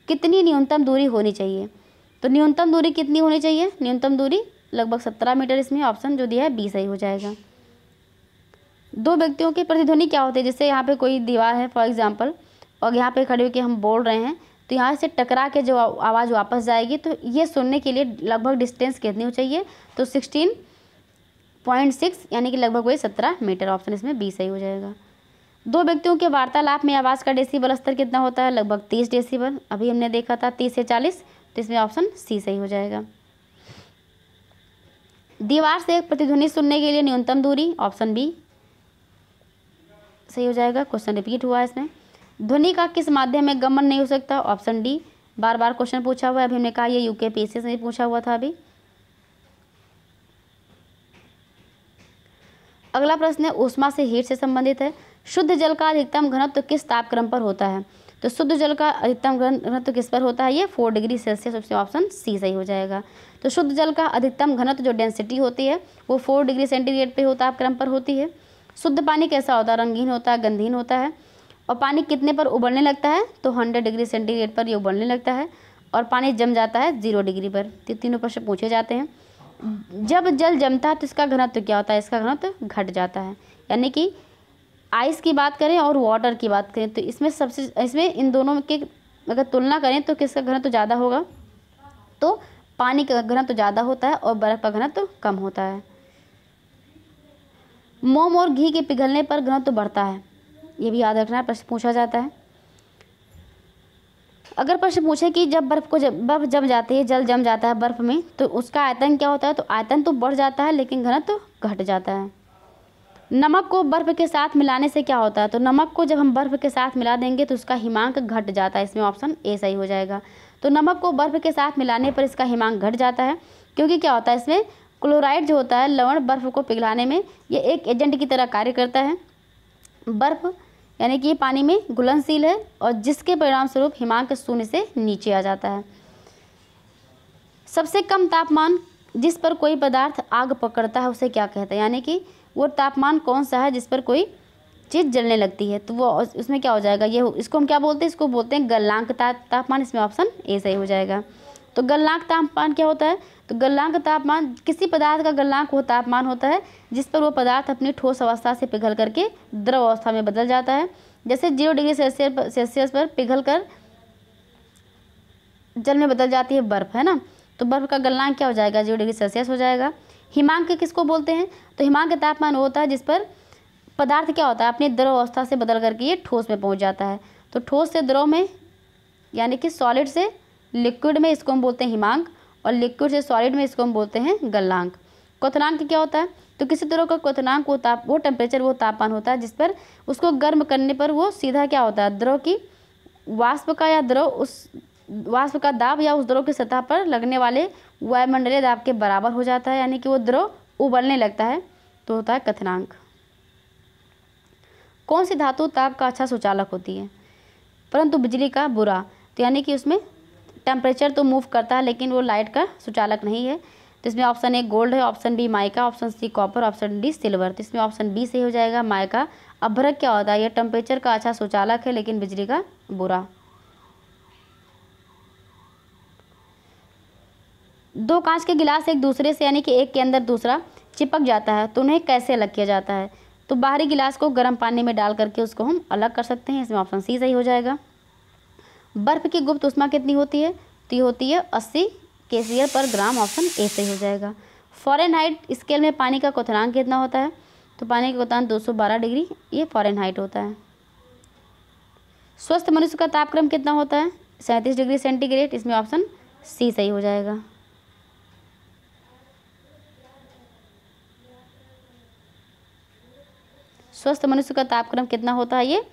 कितनी न्यूनतम दूरी होनी चाहिए? तो न्यूनतम दूरी कितनी होनी चाहिए? न्यूनतम दूरी लगभग 17 मीटर। इसमें ऑप्शन जो दिया है बी सही हो जाएगा। दो व्यक्तियों की प्रतिध्वनि क्या होती है, जैसे यहाँ पे कोई दीवार है फॉर एग्जांपल, और यहाँ पे खड़े होकर हम बोल रहे हैं, तो यहाँ से टकरा के जो आवाज़ वापस जाएगी, तो ये सुनने के लिए लगभग डिस्टेंस कितनी हो चाहिए? तो 16.6 यानी कि लगभग वही 17 मीटर। ऑप्शन इसमें बी सही हो जाएगा। दो व्यक्तियों के वार्तालाप में आवाज़ का डेसिबल स्तर कितना होता है? लगभग 30 डेसिबल। अभी हमने देखा था 30 से 40, तो इसमें ऑप्शन सी सही हो जाएगा। दीवार से एक प्रतिध्वनि सुनने के लिए न्यूनतम दूरी, ऑप्शन बी सही हो जाएगा। क्वेश्चन रिपीट हुआ है इसमें। ध्वनि का किस माध्यम में गमन नहीं हो सकता? Option D. बार बार क्वेश्चन पूछा हुआ है, अभी हमने कहा ये यूकेपीएससी से पूछा हुआ था अभी। अगला प्रश्न है ऊष्मा से हीट से संबंधित है। शुद्ध जल का अधिकतम घनत्व किस तापक्रम पर होता है? तो शुद्ध जल का अधिकतम घनत्व किस पर होता है? ये 4 डिग्री सेल्सियस। इसमें ऑप्शन सी सही हो जाएगा। तो शुद्ध जल का अधिकतम घनत्व जो डेंसिटी होती है वो 4 डिग्री सेंटीग्रेड पे तापक्रम पर होती है। शुद्ध पानी कैसा होता है? रंगीन होता है, गंधहीन होता है। और पानी कितने पर उबलने लगता है? तो 100 डिग्री सेंटीग्रेड पर ये उबलने लगता है। और पानी जम जाता है 0 डिग्री पर। तो तीनों प्रश्न पूछे जाते हैं। जब जल जमता है तो इसका घनत्व क्या होता है? इसका घनत्व घट जाता है। यानी कि आइस की बात करें और वाटर की बात करें तो इसमें इन दोनों की अगर तुलना करें तो किसका घनत्व ज़्यादा होगा? तो पानी का घनत्व ज़्यादा होता है और बर्फ़ का घनत्व कम होता है। मोम और घी के पिघलने पर घनत्व बढ़ता है, ये भी याद रखना है, प्रश्न पूछा जाता है। अगर प्रश्न पूछे कि जब बर्फ़ जम जाती है, जल जम जाता है बर्फ़ में, तो उसका आयतन क्या होता है? तो आयतन तो बढ़ जाता है लेकिन घनत्व घट जाता है। नमक को बर्फ़ के साथ मिलाने से क्या होता है? तो नमक को जब हम बर्फ़ के साथ मिला देंगे तो उसका हिमांक घट जाता है। इसमें ऑप्शन ए सही हो जाएगा। तो नमक को बर्फ़ के साथ मिलाने पर इसका हिमांक घट जाता है, क्योंकि क्या होता है इसमें क्लोराइड जो होता है लवण बर्फ़ को पिघलाने में ये एक एजेंट की तरह कार्य करता है। बर्फ़ यानी कि ये पानी में घुलनशील है और जिसके परिणाम स्वरूप हिमांक 0 से नीचे आ जाता है। सबसे कम तापमान जिस पर कोई पदार्थ आग पकड़ता है उसे क्या कहते हैं? यानी कि वो तापमान कौन सा है जिस पर कोई चीज़ जलने लगती है? तो वो उसमें क्या हो जाएगा? ये इसको हम क्या बोलते हैं? इसको बोलते हैं गलनांक तापमान। इसमें ऑप्शन ए सही हो जाएगा। तो गलनांक तापमान क्या होता है? तो गलनांक तापमान किसी पदार्थ का गलनांक वो तापमान होता है जिस पर वो पदार्थ अपनी ठोस अवस्था से पिघल करके द्रव अवस्था में बदल जाता है। जैसे 0 डिग्री सेल्सियस पर पिघल कर जल में बदल जाती है बर्फ़, है ना, तो बर्फ़ का गलनांक क्या हो जाएगा? 0 डिग्री सेल्सियस हो जाएगा। हिमांक किसको बोलते हैं? तो हिमांक तापमान वो होता है जिस पर पदार्थ क्या होता है अपनी द्रव अवस्था से बदल करके ये ठोस में पहुंच जाता है। तो ठोस से द्रव में यानी कि सॉलिड से लिक्विड में इसको हम बोलते हैं हिमांक, और लिक्विड से सॉलिड में इसको हम बोलते हैं गलनांक। क्वथनांक क्या होता है? तो किसी तरह का क्वथनांक वो टेम्परेचर वो तापमान होता है जिस पर उसको गर्म करने पर वो सीधा क्या होता है द्रव की वाष्प का या द्रव उस वाष्प का दाब या उस द्रव की सतह पर लगने वाले वायुमंडलीय दाब के बराबर हो जाता है, यानी कि वो द्रव उबलने लगता है, तो होता है क्वथनांक। कौन सी धातु ताप का अच्छा सुचालक होती है परंतु बिजली का बुरा? तो यानी कि उसमें टेम्परेचर तो मूव करता है लेकिन वो लाइट का सुचालक नहीं है। तो इसमें ऑप्शन ए गोल्ड है, option B mica, option C copper, option D silver. तो इसमें ऑप्शन बी सही हो जाएगा माइका। अभ्रक क्या होता है? ये टेम्परेचर का अच्छा सुचालक है लेकिन बिजली का बुरा। दो कांच के गिलास एक दूसरे से यानी कि एक के अंदर दूसरा चिपक जाता है तो उन्हें कैसे अलग किया जाता है? तो बाहरी गिलास को गर्म पानी में डाल करके उसको हम अलग कर सकते हैं। इसमें ऑप्शन सी सही हो जाएगा। बर्फ़ की गुप्त ऊष्मा कितनी होती है? तो ये होती है 80 केसीएल पर ग्राम। ऑप्शन ए सही हो जाएगा। फ़ारेनहाइट स्केल में पानी का क्वथनांक कितना होता है? तो पानी का क्वथनांक 212 डिग्री ये फ़ारेनहाइट होता है। स्वस्थ मनुष्य का तापक्रम कितना होता है? 37 डिग्री सेंटीग्रेड। इसमें ऑप्शन सी सही हो जाएगा। स्वस्थ मनुष्य का तापक्रम कितना होता है? ये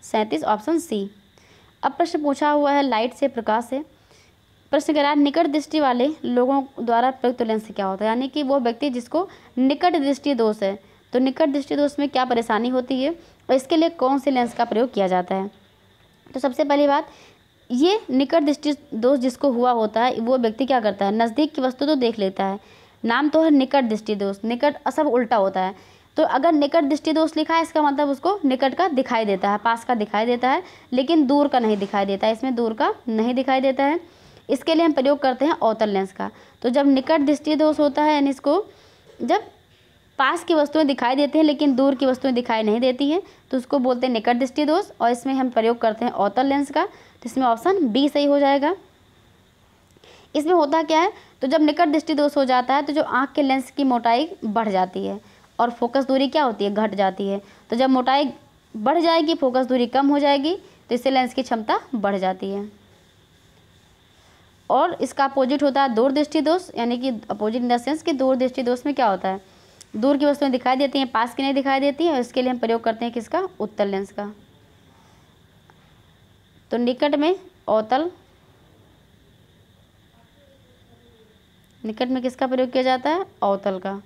37, ऑप्शन सी। अब प्रश्न पूछा हुआ है लाइट से, प्रकाश से। प्रश्न कह रहा है निकट दृष्टि वाले लोगों द्वारा प्रयुक्त लेंस क्या होता है? यानी कि वो व्यक्ति जिसको निकट दृष्टि दोष है, तो निकट दृष्टि दोष में क्या परेशानी होती है और इसके लिए कौन से लेंस का प्रयोग किया जाता है? तो सबसे पहली बात, ये निकट दृष्टि दोष जिसको हुआ होता है वो व्यक्ति क्या करता है, नज़दीक की वस्तु तो देख लेता है, नाम तो है निकट दृष्टि दोष, निकट सब उल्टा होता है। तो अगर निकट दृष्टि दोष लिखा है इसका मतलब उसको निकट का दिखाई देता है, पास का दिखाई देता है, लेकिन दूर का नहीं दिखाई देता है, इसमें दूर का नहीं दिखाई देता है। इसके लिए हम प्रयोग करते हैं अवतल लेंस का। तो जब निकट दृष्टि दोष होता है यानी इसको जब पास की वस्तुएं दिखाई देती हैं लेकिन दूर की वस्तुएं दिखाई नहीं देती हैं तो उसको बोलते हैं निकट दृष्टि दोष, और इसमें हम प्रयोग करते हैं अवतल लेंस का। तो इसमें ऑप्शन बी सही हो जाएगा। इसमें होता क्या है, तो जब निकट दृष्टि दोष हो जाता है तो जो आँख के लेंस की मोटाई बढ़ जाती है और फोकस दूरी क्या होती है, घट जाती है। तो जब मोटाई बढ़ जाएगी फोकस दूरी कम हो जाएगी तो इससे लेंस की क्षमता बढ़ जाती है। और इसका अपोजिट होता है दूर दृष्टि दोष, यानी कि अपोजिट इन द सेंस कि दूर दृष्टि दोष में क्या होता है, दूर की वस्तुएं दिखाई देती हैं, पास की नहीं दिखाई देती हैं, और इसके लिए हम प्रयोग करते हैं किसका, उत्तल लेंस का। तो निकट में अवतल, निकट में किसका प्रयोग किया जाता है, अवतल का।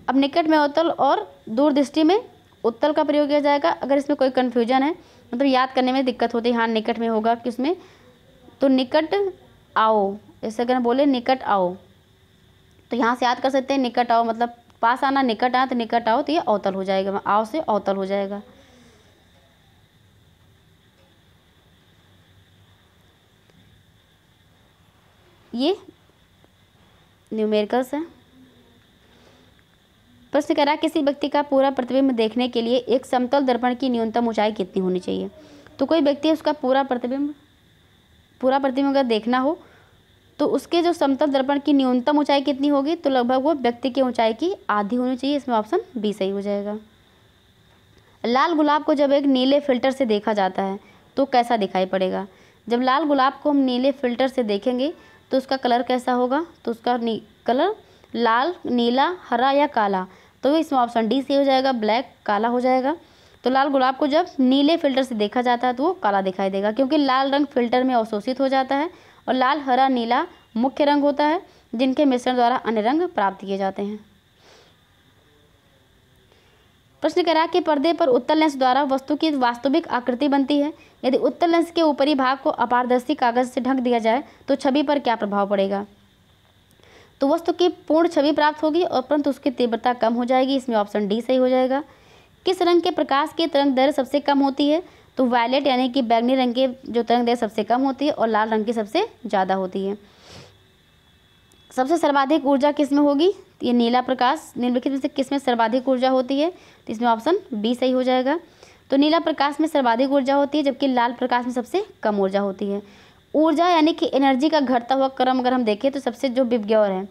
अब निकट में अवतल और दूर दृष्टि में उत्तल का प्रयोग किया जाएगा। अगर इसमें कोई कन्फ्यूजन है, मतलब याद करने में दिक्कत होती है, हाँ निकट में होगा किसमें, तो निकट आओ, जैसे अगर बोले निकट आओ तो यहाँ से याद कर सकते हैं निकट आओ मतलब पास आना, निकट आना, तो निकट आओ तो ये अवतल हो जाएगा, आओ से अवतल हो जाएगा। ये न्यूमेरिकल्स है। प्रश्न कह रहा है किसी व्यक्ति का पूरा प्रतिबिंब देखने के लिए एक समतल दर्पण की न्यूनतम ऊंचाई कितनी होनी चाहिए। तो कोई व्यक्ति उसका पूरा प्रतिबिंब अगर देखना हो तो उसके जो समतल दर्पण की न्यूनतम ऊंचाई कितनी होगी, तो लगभग वो व्यक्ति की ऊंचाई की आधी होनी चाहिए। इसमें ऑप्शन बी सही हो जाएगा। लाल गुलाब को जब एक नीले फिल्टर से देखा जाता है तो कैसा दिखाई पड़ेगा। जब लाल गुलाब को हम नीले फिल्टर से देखेंगे तो उसका कलर कैसा होगा, तो उसका कलर लाल, नीला, हरा या काला, तो इसमें ऑप्शन डी सही हो जाएगा, ब्लैक, काला हो जाएगा। तो लाल गुलाब को जब नीले फिल्टर से देखा जाता है तो वो काला दिखाई देगा, क्योंकि लाल रंग फिल्टर में अवशोषित हो जाता है और लाल, हरा, नीला मुख्य रंग होता है जिनके मिश्रण द्वारा अन्य रंग प्राप्त किए जाते हैं। प्रश्न कह रहा है कि पर्दे पर उत्तल लेंस द्वारा वस्तु की वास्तविक आकृति बनती है। यदि उत्तल लेंस के ऊपरी भाग को अपारदर्शी कागज से ढक दिया जाए तो छवि पर क्या प्रभाव पड़ेगा। तो वस्तु की पूर्ण छवि प्राप्त होगी और परंतु उसकी तीव्रता कम हो जाएगी। इसमें ऑप्शन डी सही हो जाएगा। किस रंग के प्रकाश की तरंग दैर्घ्य सबसे कम होती है, तो वायलेट यानी कि बैंगनी रंग के जो तरंग दैर्घ्य सबसे कम होती है और लाल रंग की सबसे ज़्यादा होती है। सबसे सर्वाधिक ऊर्जा किसमें होगी, ये नीला प्रकाश, निम्नलिखित में से किसमें सर्वाधिक ऊर्जा होती है, तो इसमें ऑप्शन बी सही हो जाएगा। तो नीला प्रकाश में सर्वाधिक ऊर्जा होती है जबकि लाल प्रकाश में सबसे कम ऊर्जा होती है। ऊर्जा यानी कि एनर्जी का घटता हुआ क्रम अगर हम देखें तो सबसे जो विबग्योर है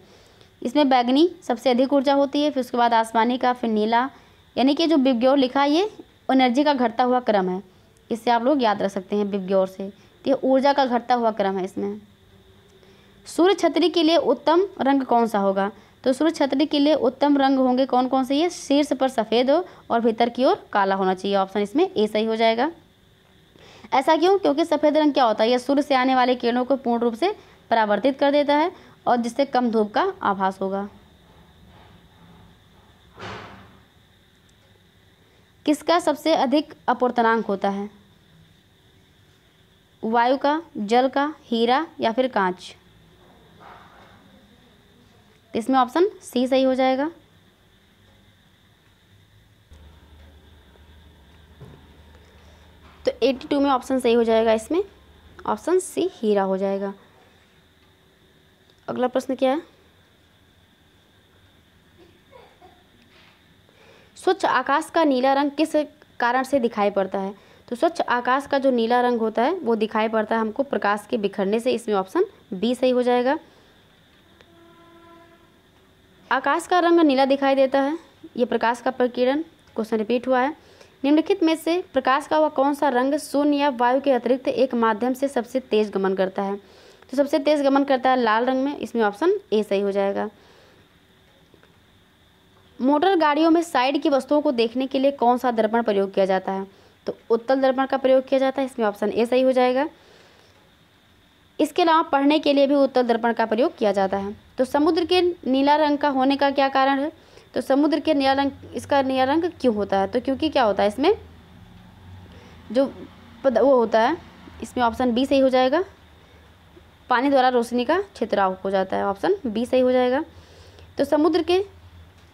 इसमें बैगनी सबसे अधिक ऊर्जा होती है, फिर उसके बाद आसमानी का, फिर नीला, यानी कि जो विबग्योर लिखा है ये एनर्जी का घटता हुआ क्रम है। इससे आप लोग याद रख सकते हैं विबग्योर से, तो ये ऊर्जा का घटता हुआ क्रम है इसमें। सूर्य छतरी के लिए उत्तम रंग कौन सा होगा, तो सूर्य छतरी के लिए उत्तम रंग होंगे कौन कौन से, ये शीर्ष पर सफ़ेद हो और भीतर की ओर काला होना चाहिए। ऑप्शन इसमें ए सही हो जाएगा। ऐसा क्यों, क्योंकि सफ़ेद रंग क्या होता है, यह सूर्य से आने वाले किरणों को पूर्ण रूप से परावर्तित कर देता है और जिससे कम धूप का आभास होगा। किसका सबसे अधिक अपवर्तनांक होता है, वायु का, जल का, हीरा या फिर कांच। इसमें ऑप्शन सी सही हो जाएगा। तो 82 में ऑप्शन सही हो जाएगा, इसमें ऑप्शन सी हीरा हो जाएगा। अगला प्रश्न क्या है, स्वच्छ आकाश का नीला रंग किस कारण से दिखाई पड़ता है। तो स्वच्छ आकाश का जो नीला रंग होता है वो दिखाई पड़ता है हमको प्रकाश के बिखरने से। इसमें ऑप्शन बी सही हो जाएगा। आकाश का रंग नीला दिखाई देता है, ये प्रकाश का प्रकीर्णन, क्वेश्चन रिपीट हुआ है। निम्नलिखित में से प्रकाश का वह कौन सा रंग शून्य या वायु के अतिरिक्त एक माध्यम से सबसे तेज गमन करता है, तो सबसे तेज गमन करता है लाल रंग में। इसमें ऑप्शन ए सही हो जाएगा। मोटर गाड़ियों में साइड की वस्तुओं को देखने के लिए कौन सा दर्पण प्रयोग किया जाता है, तो उत्तल दर्पण का प्रयोग किया जाता है। इसमें ऑप्शन ए सही हो जाएगा। इसके अलावा पढ़ने के लिए भी उत्तल दर्पण का प्रयोग किया जाता है। तो समुद्र के नीला रंग का होने का क्या कारण है, तो समुद्र के नीला रंग, इसका नीला रंग क्यों होता है, तो क्योंकि क्या होता है इसमें जो वो होता है, इसमें ऑप्शन बी सही हो जाएगा। पानी द्वारा रोशनी का छितराव हो जाता है, ऑप्शन बी सही हो जाएगा। तो समुद्र के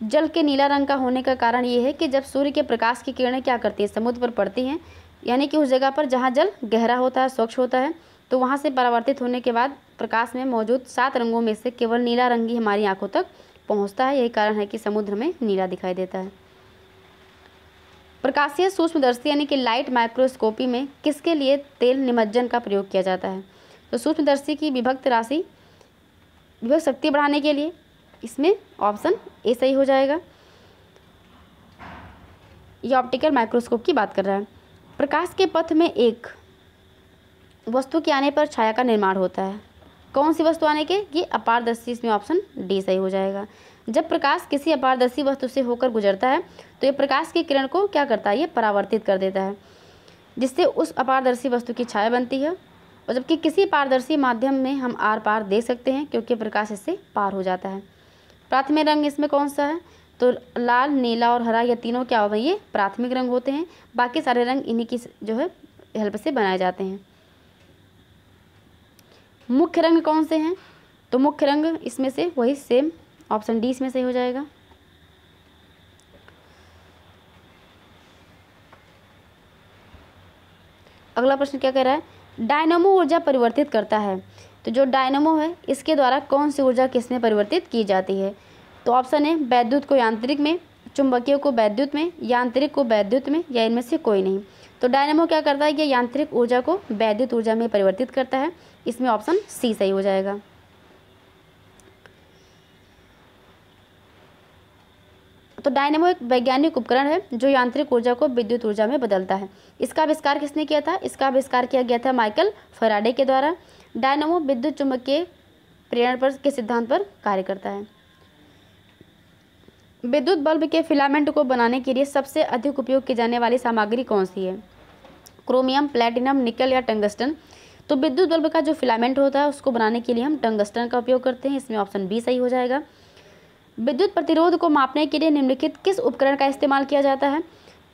जल के नीला रंग का होने का कारण ये है कि जब सूर्य के प्रकाश की किरणें क्या करती है, समुद्र पर पड़ती हैं, यानी कि उस जगह पर जहाँ जल गहरा होता है, स्वच्छ होता है, तो वहाँ से परावर्तित होने के बाद प्रकाश में मौजूद 7 रंगों में से केवल नीला रंग ही हमारी आंखों तक पहुँचता है। यही कारण है कि समुद्र में नीला दिखाई देता है। प्रकाशीय सूक्ष्मदर्शी यानी कि लाइट माइक्रोस्कोपी में किसके लिए तेल निमज्जन का प्रयोग किया जाता है? तो सूक्ष्मदर्शी की विभक्त शक्ति बढ़ाने के लिए, इसमें ऑप्शन ए सही हो जाएगा। ये ऑप्टिकल माइक्रोस्कोप की बात कर रहा है। प्रकाश के पथ में एक वस्तु के आने पर छाया का निर्माण होता है। कौन सी वस्तु आने के? ये अपारदर्शी, इसमें ऑप्शन डी सही हो जाएगा। जब प्रकाश किसी अपारदर्शी वस्तु से होकर गुजरता है तो ये प्रकाश की किरण को क्या करता है? ये परावर्तित कर देता है, जिससे उस अपारदर्शी वस्तु की छाया बनती है। और जबकि किसी पारदर्शी माध्यम में हम आर पार देख सकते हैं क्योंकि प्रकाश इससे पार हो जाता है। प्राथमिक रंग इसमें कौन सा है? तो लाल, नीला और हरा, ये तीनों क्या होते हैं? ये प्राथमिक रंग होते हैं। बाकी सारे रंग इन्हीं की जो है हेल्प से बनाए जाते हैं। मुख्य रंग कौन से हैं? तो मुख्य रंग इसमें से वही सेम, ऑप्शन डी इसमें सही हो जाएगा। अगला प्रश्न क्या कह रहा है? डायनामो ऊर्जा परिवर्तित करता है। तो जो डायनामो है इसके द्वारा कौन सी ऊर्जा किस में परिवर्तित की जाती है? तो ऑप्शन है वैद्युत को यांत्रिक में, चुंबकीय को वैद्युत में, यांत्रिक को वैद्युत में, या इनमें से कोई नहीं। तो डायनामो क्या करता है? ये यांत्रिक ऊर्जा को वैद्युत ऊर्जा में परिवर्तित करता है। इसमें ऑप्शन सी सही हो जाएगा। तो डायनामो एक वैज्ञानिक उपकरण है जो यांत्रिक ऊर्जा को विद्युत ऊर्जा में बदलता है। इसका आविष्कार किसने किया था? इसका आविष्कार किया गया था माइकल फैराडे के द्वारा। डायनामो विद्युत चुम्बकीय प्रेरण पर के सिद्धांत पर कार्य करता है। विद्युत बल्ब के फिलामेंट को बनाने के लिए सबसे अधिक उपयोग की जाने वाली सामग्री कौन सी है? क्रोमियम, प्लेटिनम, निकल या टंगस्टन? तो विद्युत बल्ब का जो फिलामेंट होता है उसको बनाने के लिए हम टंगस्टन का उपयोग करते हैं। इसमें ऑप्शन बी सही हो जाएगा। विद्युत प्रतिरोध को मापने के लिए निम्नलिखित किस उपकरण का इस्तेमाल किया जाता है?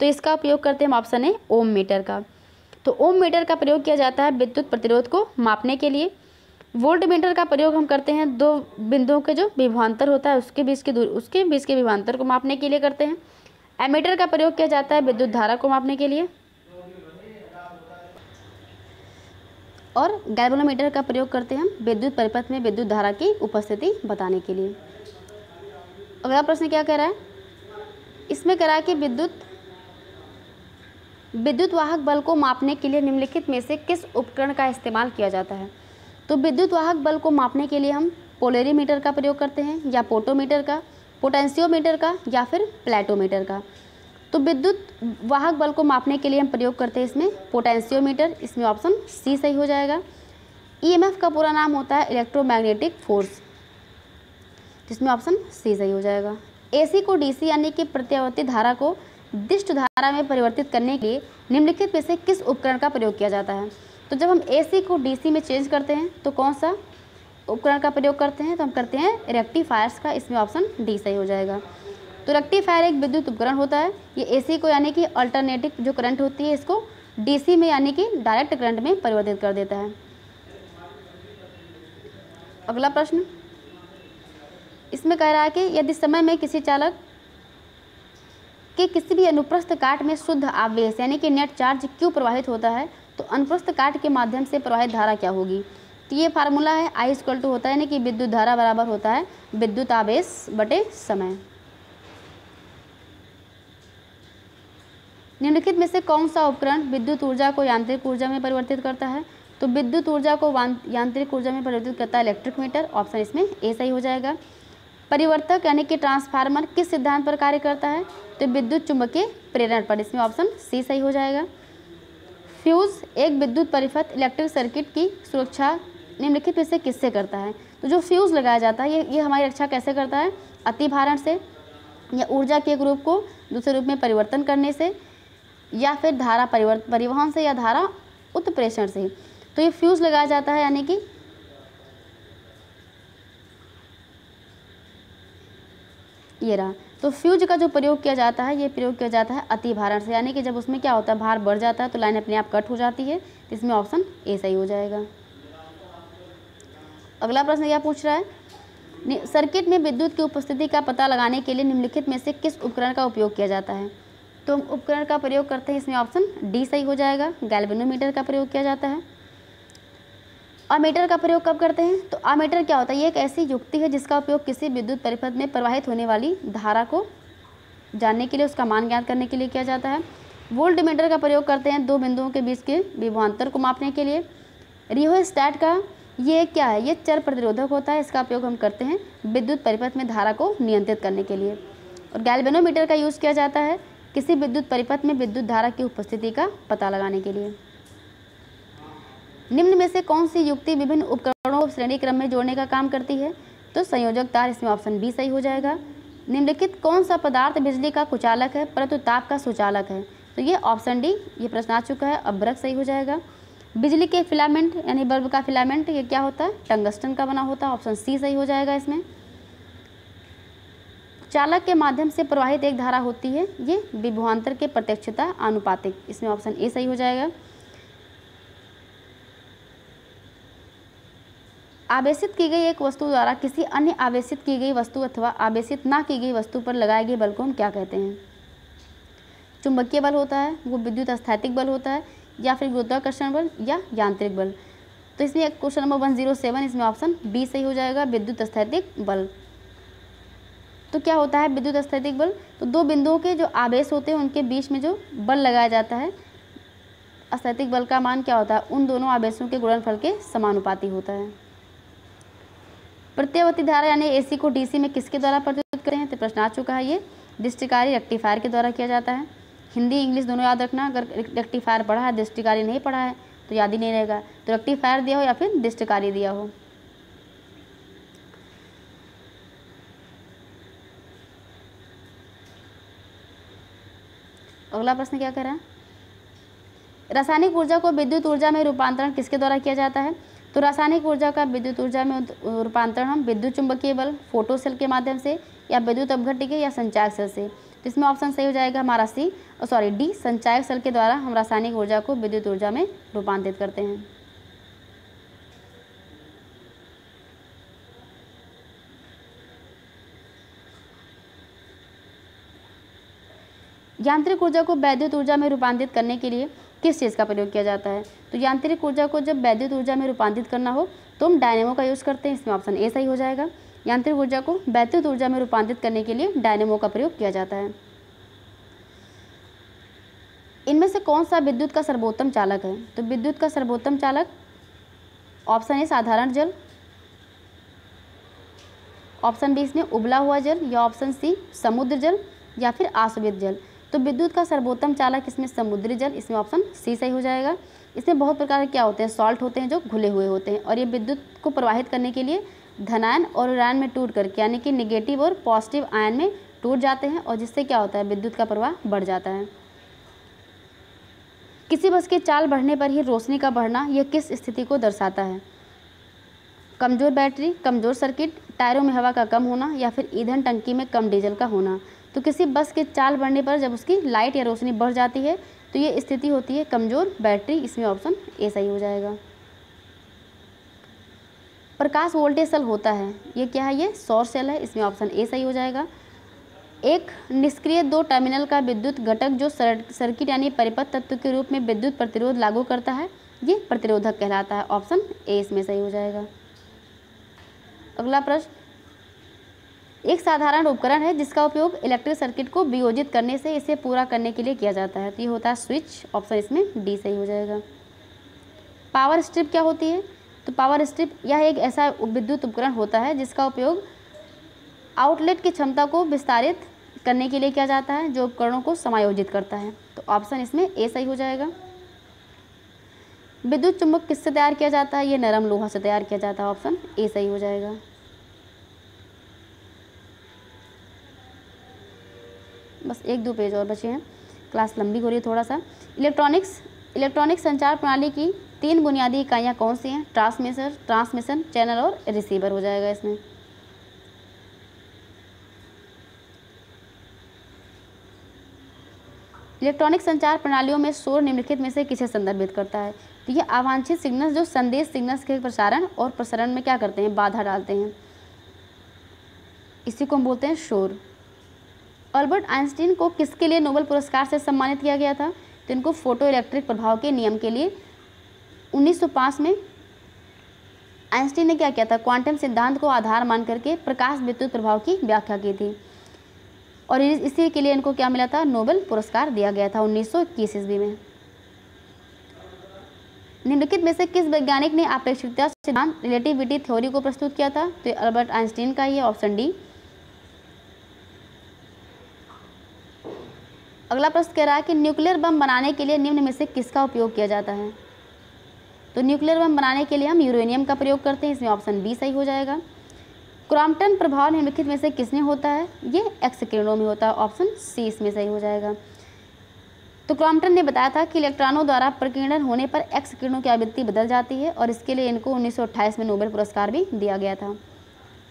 तो इसका उपयोग करते हैं हम, ऑप्शन है ओम मीटर का। तो ओम मीटर का प्रयोग किया जाता है विद्युत प्रतिरोध को मापने के लिए। वोल्ट मीटर का प्रयोग हम करते हैं दो बिंदुओं के जो विभवांतर होता है उसके बीच के विभवांतर को मापने के लिए करते हैं। एमीटर का प्रयोग किया जाता है विद्युत धारा को मापने के लिए। और गैल्वेनोमीटर का प्रयोग करते हैं हम विद्युत परिपथ में विद्युत धारा की उपस्थिति बताने के लिए। अगला प्रश्न क्या कह रहा है? इसमें कह रहा है कि विद्युत वाहक बल को मापने के लिए निम्नलिखित में से किस उपकरण का इस्तेमाल किया जाता है? तो विद्युत वाहक बल को मापने के लिए हम पोलेरीमीटर का प्रयोग करते हैं, या पोटोमीटर का, पोटेंशियोमीटर का, या फिर प्लेटोमीटर का। तो विद्युत वाहक बल को मापने के लिए हम प्रयोग करते हैं इसमें पोटेंशियोमीटर। इसमें ऑप्शन सी सही हो जाएगा। ईएमएफ का पूरा नाम होता है इलेक्ट्रोमैग्नेटिक फोर्स, जिसमें ऑप्शन सी सही हो जाएगा। एसी को डीसी यानी कि प्रत्यावर्ती धारा को दिष्ट धारा में परिवर्तित करने के लिए निम्नलिखित में से किस उपकरण का प्रयोग किया जाता है? तो जब हम एसी को डीसी में चेंज करते हैं तो कौन सा उपकरण का प्रयोग करते हैं? तो हम करते हैं रेक्टिफायर्स का। इसमें ऑप्शन डी सही हो जाएगा। तो रेक्टिफायर एक विद्युत उपकरण होता है। ये एसी को यानी कि अल्टरनेटिव जो करंट होती है इसको डीसी में यानी कि डायरेक्ट करंट में परिवर्तित कर देता है। अगला प्रश्न इसमें कह रहा है कि यदि समय में किसी चालक के किसी भी अनुप्रस्थ काट में शुद्ध आवेश यानी कि नेट चार्ज क्यों प्रवाहित होता है, तो अनुप्रस्थ काट के माध्यम से प्रवाहित धारा क्या होगी? तो ये फार्मूला है I = होता है यानी कि विद्युत धारा बराबर होता है विद्युत आवेश बटे समय। निम्नलिखित में से कौन सा उपकरण विद्युत ऊर्जा को यांत्रिक ऊर्जा में परिवर्तित करता है? तो विद्युत ऊर्जा को यांत्रिक ऊर्जा में परिवर्तित करता है इलेक्ट्रिक मीटर। ऑप्शन इसमें ए सही हो जाएगा। परिवर्तक यानी कि ट्रांसफार्मर किस सिद्धांत पर कार्य करता है? तो विद्युत चुम्बकीय प्रेरण पर। इसमें ऑप्शन सी सही हो जाएगा। फ्यूज एक विद्युत परिपथ इलेक्ट्रिक सर्किट की सुरक्षा निम्नलिखित में से किससे करता है? तो जो फ्यूज लगाया जाता है ये हमारी रक्षा कैसे करता है? अतिभारण से, या ऊर्जा के एक रूप को दूसरे रूप में परिवर्तन करने से, या फिर धारा परिवहन से, या धारा उत्प्रेषण से। तो ये फ्यूज लगाया जाता है यानी कि ये रहा तो फ्यूज का जो प्रयोग किया जाता है, ये प्रयोग किया जाता है अति भारण से, यानी कि जब उसमें क्या होता है, भार बढ़ जाता है तो लाइन अपने आप कट हो जाती है। इसमें ऑप्शन ए सही हो जाएगा। अगला प्रश्न क्या पूछ रहा है, सर्किट में विद्युत की उपस्थिति का पता लगाने के लिए निम्नलिखित में से किस उपकरण का उपयोग किया जाता है। तो हम उपकरण का प्रयोग करते हैं, इसमें ऑप्शन डी सही हो जाएगा। गैल्वेनोमीटर का प्रयोग किया जाता है। अमीटर का प्रयोग कब करते हैं, तो अमीटर क्या होता है, ये एक ऐसी युक्ति है जिसका उपयोग किसी विद्युत परिपथ में प्रवाहित होने वाली धारा को जानने के लिए, उसका मान ज्ञात करने के लिए किया जाता है। वोल्टमीटर का प्रयोग करते हैं दो बिंदुओं के बीच के विभवांतर को मापने के लिए। रियोस्टैट का ये क्या है, ये चर प्रतिरोधक होता है, इसका उपयोग हम करते हैं विद्युत परिपथ में धारा को नियंत्रित करने के लिए। और गैल्वेनोमीटर का यूज़ किया जाता है किसी विद्युत परिपथ में विद्युत धारा की उपस्थिति का पता लगाने के लिए। निम्न में से कौन सी युक्ति विभिन्न उपकरणों को श्रेणी क्रम में जोड़ने का काम करती है, तो संयोजक तार, इसमें ऑप्शन बी सही हो जाएगा। निम्नलिखित कौन सा पदार्थ बिजली का कुचालक है परंतु ताप का सुचालक है, तो ये ऑप्शन डी, ये प्रश्न आ चुका है, अब ब्रक सही हो जाएगा। बिजली के फिलामेंट यानी बल्ब का फिलामेंट ये क्या होता है, टंगस्टन का बना होता है, ऑप्शन सी सही हो जाएगा इसमें। चालक के माध्यम से प्रवाहित एक धारा होती है, ये विभवांतर के प्रत्यक्षता आनुपातिक, इसमें ऑप्शन ए सही हो जाएगा। आवेशित की गई एक वस्तु द्वारा किसी अन्य आवेशित की गई वस्तु अथवा आवेशित ना की गई वस्तु पर लगाए गए बल को हम क्या कहते हैं। चुंबकीय बल होता है, वो विद्युत स्थैतिक बल होता है, या फिर गुरुत्वाकर्षण बल या यांत्रिक बल। तो इसमें क्वेश्चन नंबर 107, इसमें ऑप्शन बी सही हो जाएगा, विद्युत स्थैतिक बल। तो क्या होता है विद्युत स्थैतिक बल, तो दो बिंदुओं के जो आवेश होते हैं उनके बीच में जो बल लगाया जाता है, स्थैतिक बल का मान क्या होता है, उन दोनों आवेशों के गुणनफल के समानुपाती होता है। प्रत्यावर्ती धारा यानी एसी को डीसी में किसके द्वारा परिवर्तित करें हैं, तो प्रश्न आ चुका है, ये दृष्टिकारी रेक्टिफायर के द्वारा किया जाता है। हिंदी इंग्लिश दोनों याद रखना, अगर रेक्टिफायर पढ़ा है दृष्टिकारी नहीं पढ़ा है तो याद ही नहीं रहेगा, तो रेक्टिफायर दिया हो या फिर दृष्टिकारी दिया हो। अगला प्रश्न क्या कह रहा है, रासायनिक ऊर्जा को विद्युत ऊर्जा में रूपांतरण किसके द्वारा किया जाता है। तो रासायनिक ऊर्जा का विद्युत ऊर्जा में रूपांतरण हम विद्युत चुंबकीय बल, फोटो सेल के माध्यम से, या विद्युत अपघट्य या संचायक सेल से। तो इसमें ऑप्शन सही हो जाएगा हमारा डी, संचायक सेल के द्वारा हम रासायनिक ऊर्जा को विद्युत ऊर्जा में रूपांतरित करते हैं। यांत्रिक ऊर्जा को वैद्युत ऊर्जा में रूपांतरित करने के लिए किस चीज़ का प्रयोग किया जाता है। तो यांत्रिक ऊर्जा को जब वैद्युत ऊर्जा में रूपांतरित करना हो तो हम डायनेमो का यूज़ करते हैं, इसमें ऑप्शन ए सही हो जाएगा। यांत्रिक ऊर्जा को वैद्युत ऊर्जा में रूपांतरित करने के लिए डायनेमो का प्रयोग किया जाता है। इनमें से कौन सा विद्युत का सर्वोत्तम चालक है, तो विद्युत का सर्वोत्तम चालक ऑप्शन ए साधारण जल, ऑप्शन बी इसमें उबला हुआ जल, या ऑप्शन सी समुद्र जल, या फिर आसुवित जल। तो विद्युत का सर्वोत्तम चालक इसमें समुद्री जल, इसमें ऑप्शन सी सही हो जाएगा। इसमें बहुत प्रकार के क्या होते हैं, सॉल्ट होते हैं जो घुले हुए होते हैं, और ये विद्युत को प्रवाहित करने के लिए धनायन और ऋणायन में टूट करके, यानी कि निगेटिव और पॉजिटिव आयन में टूट जाते हैं, और जिससे क्या होता है विद्युत का प्रवाह बढ़ जाता है। किसी बस की चाल बढ़ने पर ही रोशनी का बढ़ना, यह किस स्थिति को दर्शाता है। कमज़ोर बैटरी, कमज़ोर सर्किट, टायरों में हवा का कम होना, या फिर ईंधन टंकी में कम डीजल का होना। तो किसी बस के चाल बढ़ने पर जब उसकी लाइट या रोशनी बढ़ जाती है तो ये स्थिति होती है कमज़ोर बैटरी, इसमें ऑप्शन ए सही हो जाएगा। प्रकाश वोल्टेज सेल होता है, ये क्या है, ये सौर सेल है, इसमें ऑप्शन ए सही हो जाएगा। एक निष्क्रिय दो टर्मिनल का विद्युत घटक जो सर्किट यानी परिपथ तत्व के रूप में विद्युत प्रतिरोध लागू करता है, ये प्रतिरोधक कहलाता है, ऑप्शन ए इसमें सही हो जाएगा। अगला प्रश्न, एक साधारण उपकरण है जिसका उपयोग इलेक्ट्रिक सर्किट को वियोजित करने से इसे पूरा करने के लिए किया जाता है, तो ये होता है स्विच, ऑप्शन इसमें डी सही हो जाएगा। पावर स्ट्रिप क्या होती है, तो पावर स्ट्रिप यह एक ऐसा विद्युत उपकरण होता है जिसका उपयोग आउटलेट की क्षमता को विस्तारित करने के लिए किया जाता है, जो उपकरणों को समायोजित करता है, तो ऑप्शन इसमें ए सही हो जाएगा। विद्युत चुंबक किससे तैयार किया जाता है, ये नरम लोहा से तैयार किया जाता है, ऑप्शन ए सही हो जाएगा। बस एक दो पेज और बचे हैं, क्लास लंबी हो रही है थोड़ा सा। इलेक्ट्रॉनिक संचार प्रणाली की तीन बुनियादी इकाइयाँ कौन सी हैं, ट्रांसमिशन, चैनल और रिसीवर हो जाएगा इसमें। इलेक्ट्रॉनिक संचार प्रणालियों में शोर निम्नलिखित में से किसे संदर्भित करता है? तो ये अवांछित सिग्नल्स जो संदेश सिग्नल्स के प्रसारण और प्रसारण में क्या करते हैं, बाधा डालते हैं, इसी को हम बोलते हैं शोर। अल्बर्ट आइंस्टीन को किसके लिए नोबेल पुरस्कार से सम्मानित किया गया था? तो इनको फोटो इलेक्ट्रिक प्रभाव के नियम के लिए 1905 में आइंस्टीन ने क्या किया था, क्वांटम सिद्धांत को आधार मान करके प्रकाश विद्युत प्रभाव की व्याख्या की थी और इसी के लिए इनको क्या मिला था, नोबेल पुरस्कार दिया गया था 1921 ईस्वी में। निम्नलिखित में से किस वैज्ञानिक ने आपेक्षिकता सिद्धांत रिलेटिविटी थ्योरी को प्रस्तुत किया था? तो अल्बर्ट आइंस्टीन का ये ऑप्शन डी। अगला प्रश्न कह रहा है कि न्यूक्लियर बम बनाने के लिए निम्न में से किसका उपयोग किया जाता है? तो न्यूक्लियर बम बनाने के लिए हम यूरेनियम का प्रयोग करते हैं, इसमें ऑप्शन बी सही हो जाएगा। क्रॉम्पटन प्रभाव निम्नलिखित में से किसमें होता है? ये एक्स किरणों में होता है, ऑप्शन सी इसमें सही हो जाएगा। तो क्रॉम्पटन ने बताया था कि इलेक्ट्रॉनों द्वारा प्रकीर्णन होने पर एक्स किरणों की आवृत्ति बदल जाती है और इसके लिए इनको 1928 में नोबेल पुरस्कार भी दिया गया था।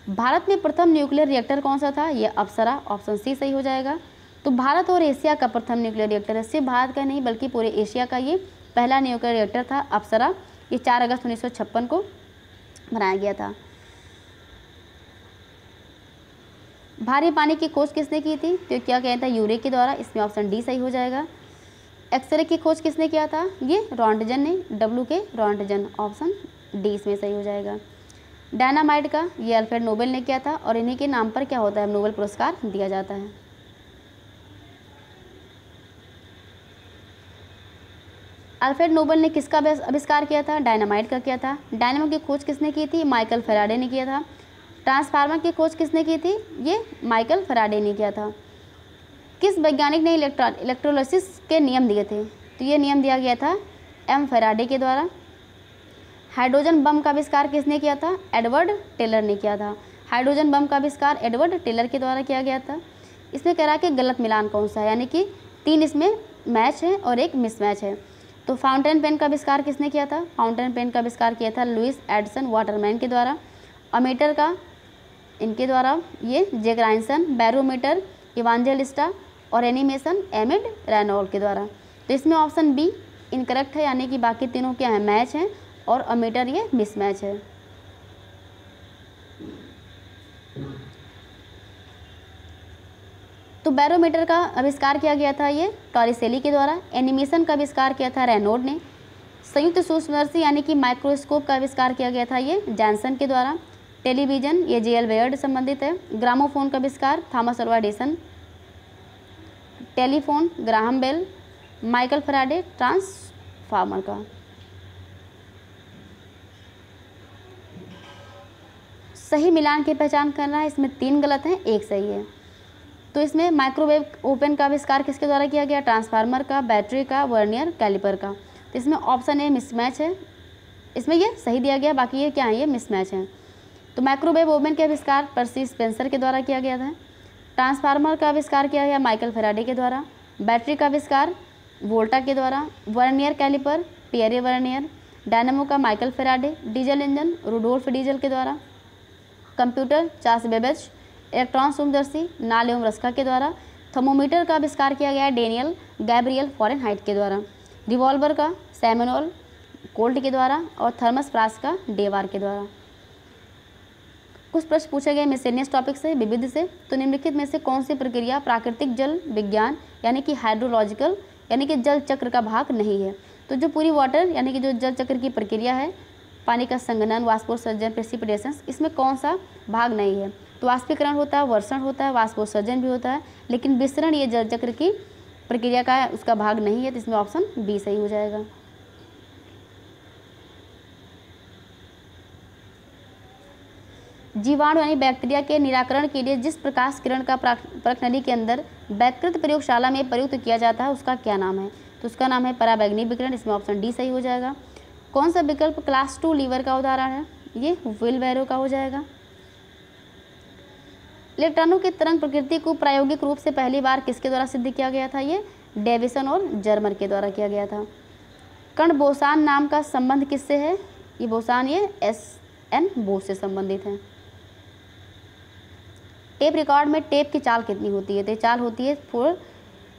भारत में प्रथम न्यूक्लियर रिएक्टर कौन सा था? ये अप्सरा, ऑप्शन सी सही हो जाएगा। तो भारत और एशिया का प्रथम न्यूक्लियर रिएक्टर है, सिर्फ भारत का नहीं बल्कि पूरे एशिया का ये पहला न्यूक्लियर रिएक्टर था अप्सरा। ये 4 अगस्त 1956 को बनाया गया था। भारी पानी की खोज किसने की थी? तो क्या कहता था, यूरे के द्वारा, इसमें ऑप्शन डी सही हो जाएगा। एक्सरे की खोज किसने किया था? ये रॉन्टजन ने, डब्ल्यू के रॉन्टजन, ऑप्शन डी इसमें सही हो जाएगा। डायनामाइट का ये अल्फ्रेड नोबेल ने किया था और इन्हीं के नाम पर क्या होता है, नोबेल पुरस्कार दिया जाता है। अल्फ्रेड नोबेल ने किसका आविष्कार किया था? डायनामाइट का किया था। डायनामो की खोज किसने की थी? माइकल फैराडे ने किया था। ट्रांसफार्मर की खोज किसने की थी? ये माइकल फैराडे ने किया था। किस वैज्ञानिक ने इलेक्ट्रोलिसिस के नियम दिए थे? तो ये नियम दिया गया था एम फैराडे के द्वारा। हाइड्रोजन बम का आविष्कार किसने किया था? एडवर्ड टेलर ने किया था। हाइड्रोजन बम का आविष्कार एडवर्ड टेलर के द्वारा किया गया था। इसमें कह रहा है कि गलत मिलान कौन सा है, यानी कि 3 इसमें मैच है और 1 मिसमैच है। तो फाउंटेन पेन का आविष्कार किसने किया था? फाउंटेन पेन का आविष्कार किया था लुइस एडिसन वाटरमैन के द्वारा। अमीटर का इनके द्वारा ये जैग्राइसन, बैरोमीटर इवांजेलिस्टा और एनिमेशन एमिड रेनॉल्ड के द्वारा। तो इसमें ऑप्शन बी इनकरेक्ट है, यानी कि बाकी तीनों क्या है, मैच हैं और अमीटर ये मिसमैच है। तो बैरोमीटर का आविष्कार किया गया था ये टॉरिसेली के द्वारा। एनिमेशन का आविष्कार किया था रेनॉल्ड ने। संयुक्त सूक्ष्मदर्शी यानी कि माइक्रोस्कोप का आविष्कार किया गया था ये जॉनसन के द्वारा। टेलीविजन ये जे.एल. बेयर्ड संबंधित है। ग्रामोफोन का आविष्कार Thomas Alva Edison. Telephone Graham Bell. Michael Faraday transformer का। सही मिलान की पहचान करना है, इसमें 3 गलत हैं, 1 सही है। तो इसमें माइक्रोवेव ओपन का आविष्कार किसके द्वारा किया गया? ट्रांसफार्मर का, बैटरी का, वर्नियर कैलिपर का। तो इसमें ऑप्शन ए मिसमैच है, इसमें ये सही दिया गया, बाकी ये क्या है, ये मिसमैच है। तो माइक्रोवेव ओवन के आविष्कार पर्सी स्पेंसर के द्वारा किया गया था। ट्रांसफार्मर का आविष्कार किया गया माइकल फैराडे के द्वारा। बैटरी का आविष्कार वोल्टा के द्वारा। Vernier caliper Pierre Vernier. Dynamo का Michael Faraday. Diesel engine Rudolf Diesel के द्वारा। Computer Charles Babbage. इलेक्ट्रॉन सूक्ष्मदर्शी नाल एवं रस्का के द्वारा। थर्मोमीटर का आविष्कार किया गया डेनियल गैब्रियल फॉरेनहाइट के द्वारा। रिवॉल्वर का सैमुअल कोल्ट के द्वारा और थर्मस फ्लास्क का डेवार के द्वारा। कुछ प्रश्न पूछे गए मिसलेनियस टॉपिक से, विविध से। तो निम्नलिखित में से कौन सी प्रक्रिया प्राकृतिक जल विज्ञान यानी कि हाइड्रोलॉजिकल यानी कि जल चक्र का भाग नहीं है? तो जो पूरी वाटर यानी कि जो जल चक्र की प्रक्रिया है, पानी का संघनन, वाष्पोत्सर्जन, प्रेसिपिटेशन, इसमें कौन सा भाग नहीं है? तो वाष्पीकरण होता है, वर्षण होता है, वाष्पोत्सर्जन भी होता है, लेकिन विसरण ये जल चक्र की प्रक्रिया का उसका भाग नहीं है। तो इसमें ऑप्शन बी सही हो जाएगा। जीवाणु यानी बैक्टीरिया के निराकरण के लिए जिस प्रकाश किरण का परखनली के अंदर वैकृत प्रयोगशाला में प्रयुक्त किया जाता है उसका क्या नाम है? तो उसका नाम है पराबैंगनी विकिरण। इसमें ऑप्शन डी सही हो जाएगा। कौन सा विकल्प क्लास 2 लीवर का उदाहरण है? ये विलबैरो का हो जाएगा। इलेक्ट्रॉनों की तरंग प्रकृति को प्रायोगिक रूप से पहली बार किसके द्वारा सिद्ध किया गया था? ये डेविसन और जर्मर के द्वारा किया गया था। कण बोसान नाम का संबंध किससे है? ये बोसान ये एस.एन. बोस से संबंधित है। टेप रिकॉर्ड में टेप की चाल कितनी होती है? तो चाल होती है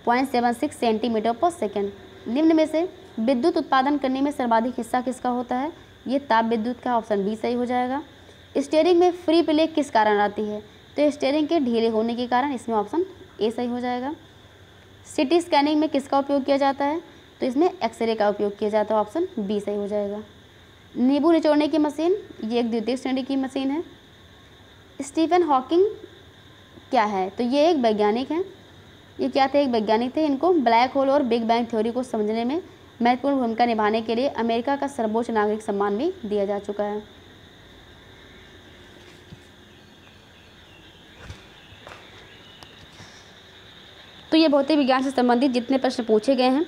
0.76 सेंटीमीटर पर सेकेंड। निम्न में से विद्युत उत्पादन करने में सर्वाधिक हिस्सा किसका होता है? ये ताप विद्युत का, ऑप्शन बी सही हो जाएगा। स्टीयरिंग में फ्री प्ले किस कारण आती है? तो स्टीयरिंग के ढीले होने के कारण, इसमें ऑप्शन ए सही हो जाएगा। सिटी स्कैनिंग में किसका उपयोग किया जाता है? तो इसमें एक्सरे का उपयोग किया जाता है, ऑप्शन बी सही हो जाएगा। नींबू निचोड़ने की मशीन, ये एक द्वितीय श्रेणी की मशीन है। स्टीफन हॉकिंग क्या है? तो ये एक वैज्ञानिक हैं। ये क्या थे? एक वैज्ञानिक थे। इनको ब्लैक होल और बिग बैंग थ्योरी को समझने में महत्वपूर्ण भूमिका निभाने के लिए अमेरिका का सर्वोच्च नागरिक सम्मान भी दिया जा चुका है। तो ये भौतिक विज्ञान से संबंधित जितने प्रश्न पूछे गए हैं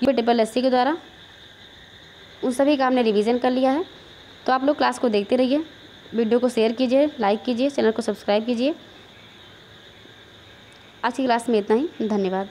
UPSSC के द्वारा, उन सभी का हमने रिवीजन कर लिया है। तो आप लोग क्लास को देखते रहिए, वीडियो को शेयर कीजिए, लाइक कीजिए, चैनल को सब्सक्राइब कीजिए। आज की क्लास में इतना ही, धन्यवाद।